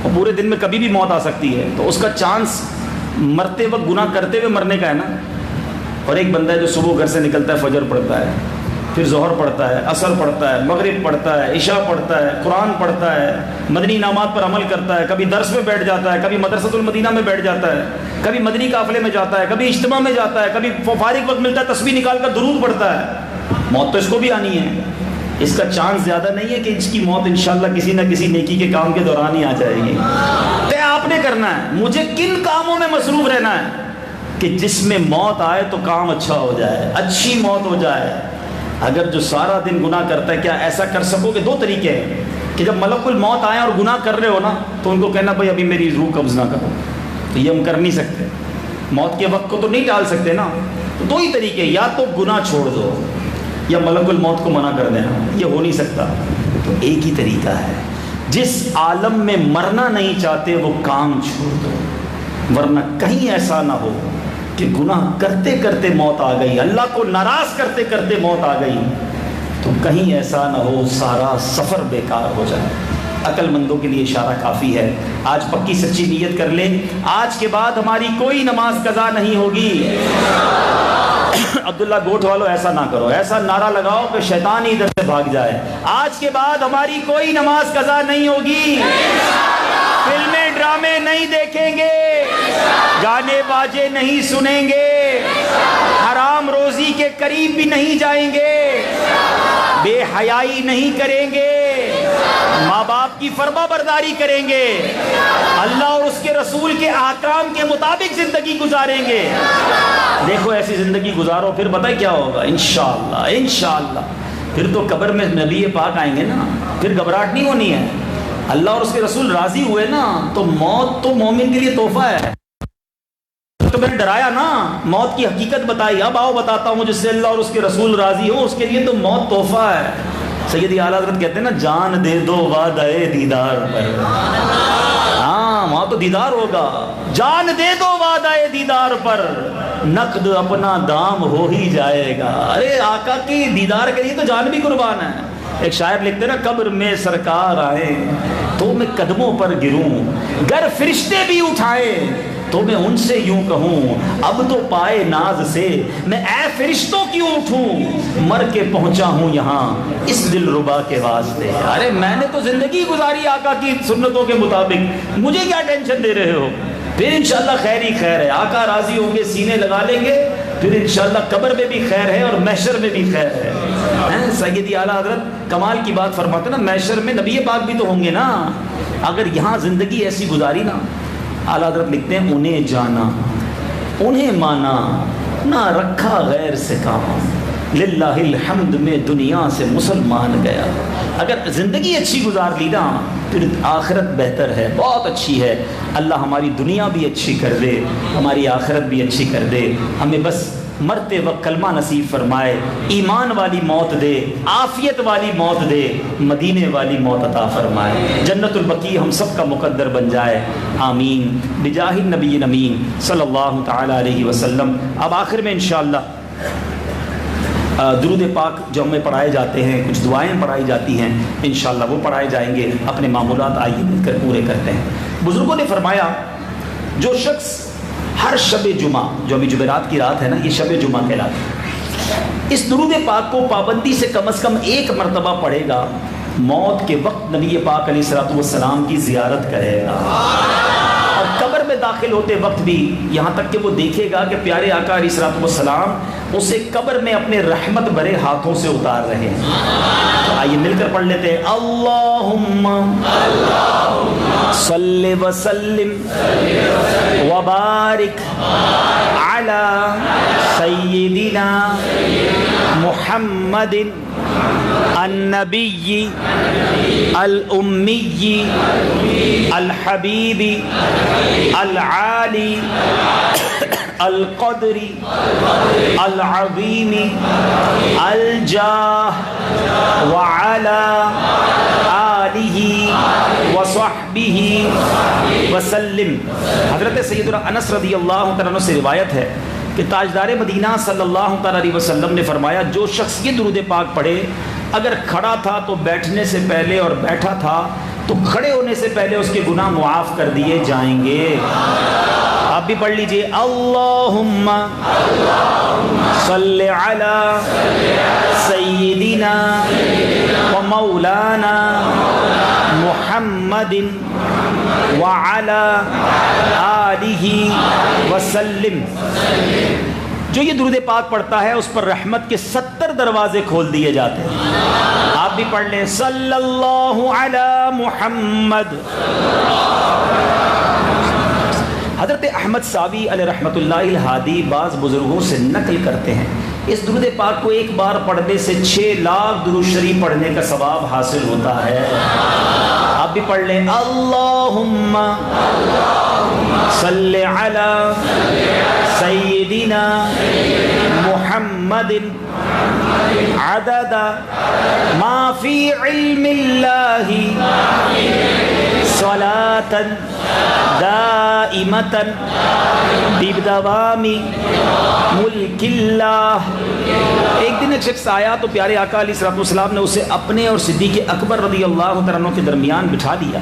اور پورے دن میں کبھی بھی موت آ سکتی ہے، تو اس کا چانس مرتے وقت گناہ کرتے ہوئے مرنے کا ہے نا۔ اور ایک بندہ ہے جو صبح گھر سے نکلتا ہے، فجر پڑھتا ہے، پھر ظہر پڑھتا ہے، عصر پڑھتا ہے، مغرب پڑھتا ہے، عشاء پڑھتا ہے، قرآن پڑھتا ہے، مدنی انعامات پر عمل کرتا ہے، کبھی درس میں بیٹھ جاتا ہے، کبھی مدرسۃ المدینہ میں بیٹھ جاتا ہے، کبھی مدنی قافلے میں جاتا ہے، کبھی اجتماع میں جاتا ہے، کبھی فارغ وقت ملتا ہے تسبیح نکال کر درود پڑھتا ہے۔ موت تو اس کو بھی آنی ہے، اس کا چانس زیادہ نہیں ہے کہ اس کی موت انشاءاللہ کسی نہ کسی نیکی کے کام کے دوران ہی آ جائے گی۔ طے آپ نے کرنا ہے مجھے کن کاموں میں مصروف رہنا ہے کہ جس میں موت آئے تو کام اچھا ہو جائے، اچھی موت ہو جائے۔ اگر جو سارا دن گناہ کرتا ہے، کیا ایسا کر سکو گے؟ دو طریقے ہیں کہ جب ملک الموت آئے اور گناہ کر رہے ہو نا، تو ان کو کہنا بھائی ابھی میری روح قبض نہ کرو، تو یہ ہم کر نہیں سکتے، موت کے وقت کو تو نہیں ٹال سکتے نا۔ تو دو ہی طریقے، یا تو گناہ چھوڑ دو یا ملک الموت کو منع کر دینا، یہ ہو نہیں سکتا۔ تو ایک ہی طریقہ ہے، جس عالم میں مرنا نہیں چاہتے وہ کام چھوڑ دو، ورنہ کہیں ایسا نہ ہو کہ گناہ کرتے کرتے موت آ گئی، اللہ کو ناراض کرتے کرتے موت آ گئی، تو کہیں ایسا نہ ہو سارا سفر بیکار ہو جائے۔ عقل مندوں کے لیے اشارہ کافی ہے۔ آج پکی سچی نیت کر لیں، آج کے بعد ہماری کوئی نماز قضا نہیں ہوگی۔ عبداللہ گوٹھ والو ایسا نہ کرو، ایسا نعرہ لگاؤ کہ شیطان ہی ادھر سے بھاگ جائے۔ آج کے بعد ہماری کوئی نماز قضا نہیں ہوگی، فلمیں ڈرامے نہیں دیکھیں گے، گانے باجے نہیں سنیں گے، حرام روزی کے قریب بھی نہیں جائیں گے، بے حیائی نہیں کریں گے، ماں باپ کی فرما برداری کریں گے، اللہ اور اس کے رسول کے احکام کے مطابق زندگی گزاریں گے۔ دیکھو ایسی زندگی گزارو، پھر پتہ کیا ہوگا؟ انشاءاللہ انشاءاللہ پھر تو قبر میں نبی پاک آئیں گے نا، پھر گھبراہٹ نہیں ہونی ہے۔ اللہ اور اس کے رسول راضی ہوئے نا، تو موت تو مومن کے لیے تحفہ ہے۔ تو میں نے ڈرایا نا، موت کی حقیقت بتائی، اب آؤ بتاتا ہوں، جس سے اللہ اور اس کے رسول راضی ہو، اس کے لیے تو موت تحفہ ہے۔ سیدی اعلیٰ حضرت کہتے ہیں نا، جان دے دو وعدہ دیدار پر۔ ہاں وہاں تو دیدار ہوگا، جان دے دو وعدہ دیدار پر، نقد اپنا دام ہو ہی جائے گا۔ ارے آقا کی دیدار کے لیے تو جان بھی قربان ہے۔ ایک شاعر لکھتے ہیں نا، قبر میں سرکار آئے تو میں قدموں پر گروں، گر فرشتے بھی اٹھائے تو میں ان سے یوں کہوں، اب تو پائے ناز سے میں اے فرشتوں کیوں اٹھوں، مر کے پہنچا ہوں یہاں اس دل ربا کے واسطے۔ ارے میں نے تو زندگی گزاری آقا کی سنتوں کے مطابق، مجھے کیا ٹینشن دے رہے ہو؟ پھر انشاءاللہ خیر ہی خیر ہے، آقا راضی ہوں گے، سینے لگا لیں گے، پھر انشاءاللہ قبر میں بھی خیر ہے اور محشر میں بھی خیر ہے۔ سیدی اعلیٰ حضرت کمال کی بات فرماتے نا، محشر میں نبی پاک بھی تو ہوں گے نا۔ اگر یہاں زندگی ایسی گزاری نا، اعلیٰ حضرت لکھتے ہیں، انہیں جانا انہیں مانا نہ رکھا غیر سے کام، للہ الحمد میں دنیا سے مسلمان گیا۔ اگر زندگی اچھی گزار لی نا، پھر آخرت بہتر ہے، بہت اچھی ہے۔ اللہ ہماری دنیا بھی اچھی کر دے، ہماری آخرت بھی اچھی کر دے، ہمیں بس مرتے وقت کلمہ نصیب فرمائے، ایمان والی موت دے، عافیت والی موت دے، مدینے والی موت عطا فرمائے، جنت البقیع ہم سب کا مقدر بن جائے، آمین بجاہ النبی الامین صلی اللہ تعالی علیہ وسلم۔ اب آخر میں انشاءاللہ درود پاک جو ہمیں پڑھائے جاتے ہیں، کچھ دعائیں پڑھائی جاتی ہیں، انشاءاللہ وہ پڑھائے جائیں گے، اپنے معمولات آئیے مل کر پورے کرتے ہیں۔ بزرگوں نے فرمایا، جو شخص ہر شب جمعہ، جو ابھی جمعرات کی رات ہے نا، یہ شب جمعہ کہلاتی ہے، اس درود پاک کو پابندی سے کم از کم 1 مرتبہ پڑھے گا، موت کے وقت نبی پاک علیہ الصلوۃ والسلام کی زیارت کرے گا، اور قبر میں داخل ہوتے وقت بھی یہاں تک کہ وہ دیکھے گا کہ پیارے آقا علیہ الصلوۃ والسلام اسے قبر میں اپنے رحمت بھرے ہاتھوں سے اتار رہے ہیں۔ تو آئیے مل کر پڑھ لیتے ہیں، اللہم صلی وسلم وبارک علی سیدنا محمد النبی الامی الحبیب العالی القدر العظیم الجاہ وعلی آلہ وصحبہ وسلم۔ حضرت سیدنا انس رضی اللہ عنہ سے روایت ہے کہ تاجدار مدینہ صلی اللہ علیہ وسلم نے فرمایا، جو شخص یہ درود پاک پڑھے، اگر کھڑا تھا تو بیٹھنے سے پہلے اور بیٹھا تھا تو کھڑے ہونے سے پہلے اس کے گناہ معاف کر دیے جائیں گے۔ آپ بھی پڑھ لیجئے، اللہم صلی علی سیدنا و مولانا محمد وعلی آلہ وسلم۔ جو یہ درود پاک پڑھتا ہے اس پر رحمت کے 70 دروازے کھول دیے جاتے ہیں۔ آپ بھی پڑھ لیں، صلی اللہ علی محمد۔ حضرت احمد ساوی علیہ رحمۃ اللہ الہادی بعض بزرگوں سے نقل کرتے ہیں، اس درود پاک کو ایک بار پڑھنے سے 6 لاکھ درود شریف پڑھنے کا ثواب حاصل ہوتا ہے۔ آپ بھی پڑھ لیں، اللہم صلی علی سیدنا محمد عدد ما فی علم اللہ صلاۃ دائمۃ بدوام ملک اللہ۔ ایک دن ایک شخص آیا تو پیارے آقا علیہ الصلوۃ والسلام نے اسے اپنے اور صدیق اکبر رضی اللہ عنہ کے درمیان بٹھا دیا۔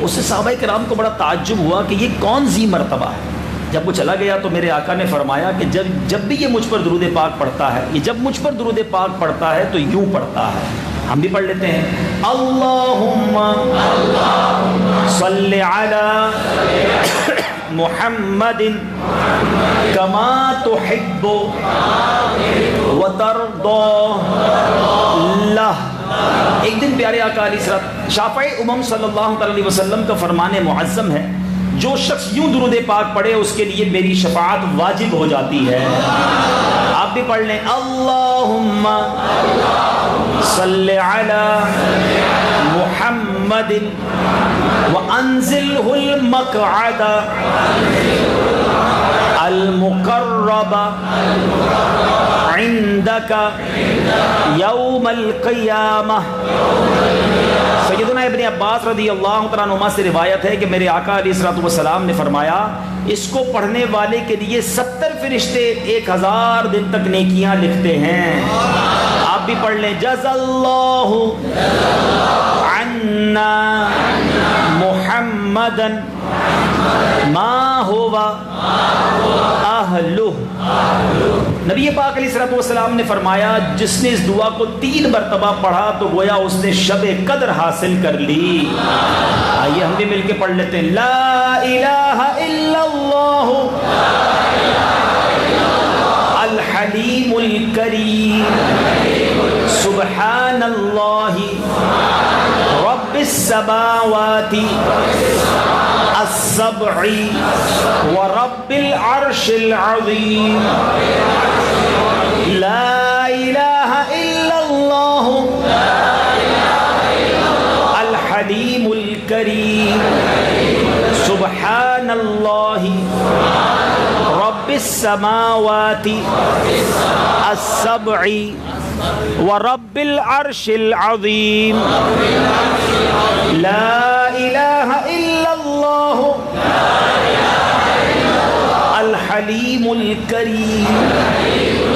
اس سے صحابہ کرام کو بڑا تعجب ہوا کہ یہ کون سی مرتبہ ہے۔ جب وہ چلا گیا تو میرے آقا نے فرمایا کہ جب بھی یہ مجھ پر درود پاک پڑھتا ہے، یہ جب مجھ پر درود پاک پڑھتا ہے تو یوں پڑھتا ہے۔ ہم بھی پڑھ لیتے ہیں، اللہم صلی علی محمد کما تحب وترضى اللہ۔ ایک دن پیارے آقا علیہ الصلوۃ شافع امم صلی اللہ علیہ وسلم کا فرمان معظم ہے، جو شخص یوں درود پاک پڑھے اس کے لیے میری شفاعت واجب ہو جاتی ہے۔ آپ بھی پڑھ لیں، اللہم صلی علی محمد وانزلہ المقعد المقرب عندک یوم القیامہ۔ سیدنا ابن عباس رضی اللہ عنہما سے روایت ہے کہ میرے آقا علیہ الصلوۃ والسلام نے فرمایا، اس کو پڑھنے والے کے لیے 70 فرشتے 1000 دن تک نیکیاں لکھتے ہیں۔ آپ بھی پڑھ لیں، جزا اللہ عنا محمدا ما ہوا اہلہ۔ نبی پاک علیہ الصلوۃ والسلام نے فرمایا، جس نے اس دعا کو 3 مرتبہ پڑھا تو گویا اس نے شب قدر حاصل کر لی۔ آئیے ہم بھی مل کے پڑھ لیتے ہیں، لا الہ الا اللہ الحلیم الکریم سبحان اللہ رب السماوات السبع ورب العرش العظیم۔ لا الہ الا اللہ الحلیم الکریم سبحان اللہ رب السماوات السبع ورب العرش العظیم۔ لا الہ الا اللہ الحلیم الکریم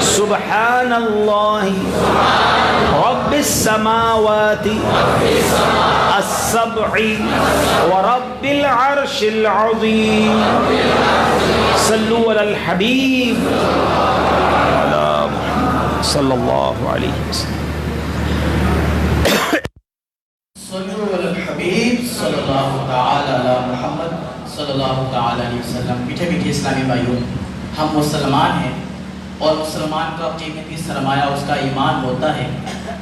سبحان اللہ رب السماوات السبع ورب العرش العظیم۔ صلو علی الحبیب صلی اللہ علیہ وسلم۔ صلو علی الحبیب صلی اللہ تعالی علی محمد صلی اللہ تعالی علیہ وسلم۔ میٹھے میٹھے اسلامی بھائیوں، ہم مسلمان ہیں اور مسلمان کا قیمتی سرمایہ اس کا ایمان ہوتا ہے۔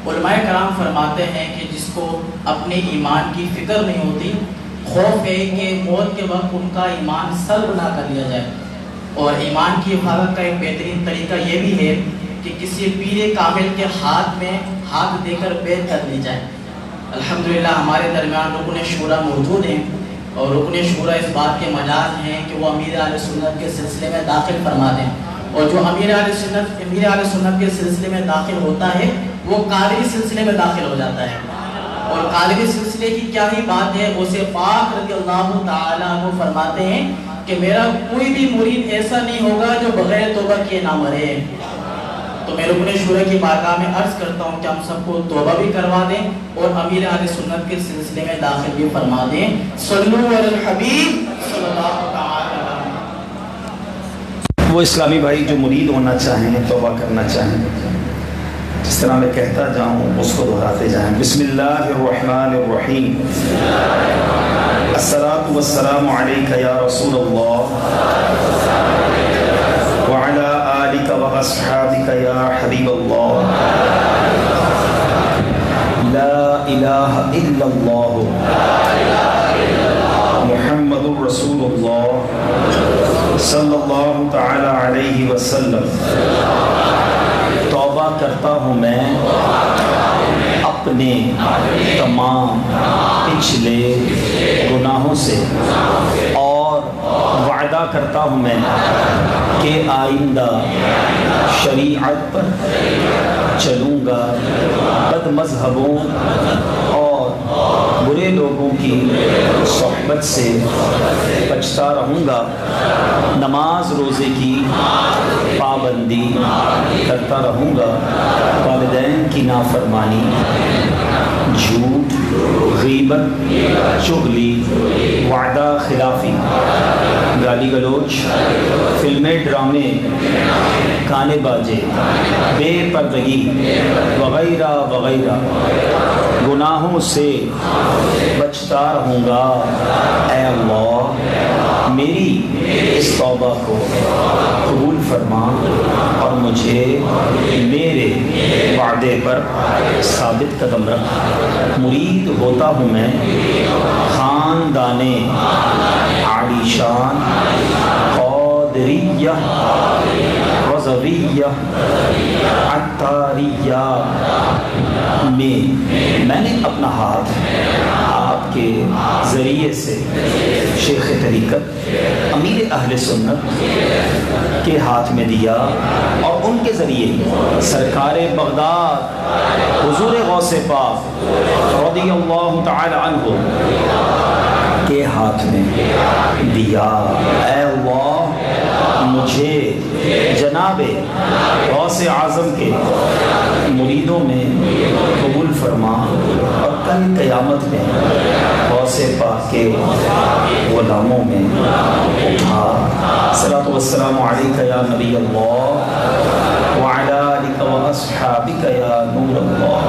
علماء کرام فرماتے ہیں کہ جس کو اپنے ایمان کی فکر نہیں ہوتی خوف ہے کہ موت کے وقت ان کا ایمان سلب نہ کر لیا جائے. اور ایمان کی حفاظت کا ایک بہترین طریقہ یہ بھی ہے کہ کسی پیر کامل کے ہاتھ میں ہاتھ دے کر بیعت کر لی جائے. الحمدللہ ہمارے درمیان رکن شورا موجود ہیں، اور رکن شورا اس بات کے مجاز ہیں کہ وہ امیر اہل سنت کے سلسلے میں داخل فرما دیں، اور جو امیر اہل سنت کے سلسلے میں داخل ہوتا ہے وہ قادری سلسلے میں داخل ہو جاتا ہے. اور قادری سلسلے کی کیا ہی بات ہے، اسے پاک رضی اللہ تعالیٰ عنہ فرماتے ہیں کہ میرا کوئی بھی مرید ایسا نہیں ہوگا جو بغیر توبہ کیے نہ مرے. تو میں رکن شورا کی بارگاہ میں عرض کرتا ہوں کہ ہم سب کو توبہ بھی کروا دیں اور امیر اہل سنت کے سلسلے میں داخل بھی فرما دیں. صلو علی الحبیب صلی اللہ تعالی علیہ. وہ اسلامی بھائی جو مرید ہونا چاہیں، توبہ کرنا چاہیں، جس طرح میں کہتا جاؤں اس کو دہراتے جائیں. بسم اللہ الرحمن الرحیم. الصلاۃ والسلام علیک یا رسول اللہ وعلی آلک واصحابک یا حبیب اللہ. لا الہ الا اللہ محمد رسول اللہ صلی اللہ تعالی علیہ وسلم. توبہ کرتا ہوں میں اپنے تمام پچھلے گناہوں سے، اور وعدہ کرتا ہوں میں کہ آئندہ شریعت پر چلوں گا، بد مذہبوں اور برے لوگوں کی صحبت سے بچتا رہوں گا، نماز روزے کی پابندی کرتا رہوں گا، والدین کی نافرمانی، جھوٹ، غیبت، چغلی، وعدہ خلافی، گالی گلوچ، فلمیں، ڈرامے، گانے باجے، بے پردگی وغیرہ وغیرہ گناہوں سے بچتا رہوں گا. اے اللہ میری اس توبہ کو قبول فرما اور مجھے میرے وعدے پر ثابت قدم رکھ. مرید ہوتا ہوں میں خاندان عالی شان قادریہ رضویہ عطاریہ میں نے اپنا ہاتھ آپ کے ذریعے سے شیخ طریقت امیر اہل سنت کے ہاتھ میں دیا، اور ان کے ذریعے سرکار بغداد حضور غوث پاک رضی اللہ تعالی عنہ کے ہاتھ میں دیا. اے اللہ مجھے جناب غوث اعظم کے مریدوں میں قبول فرما، اور کل قیامت میں غوث پاک کے غلاموں میں اٹھا. صلاۃ والسلام علیک یا نبی اللہ وعلی آلک واصحابک یا نور اللہ.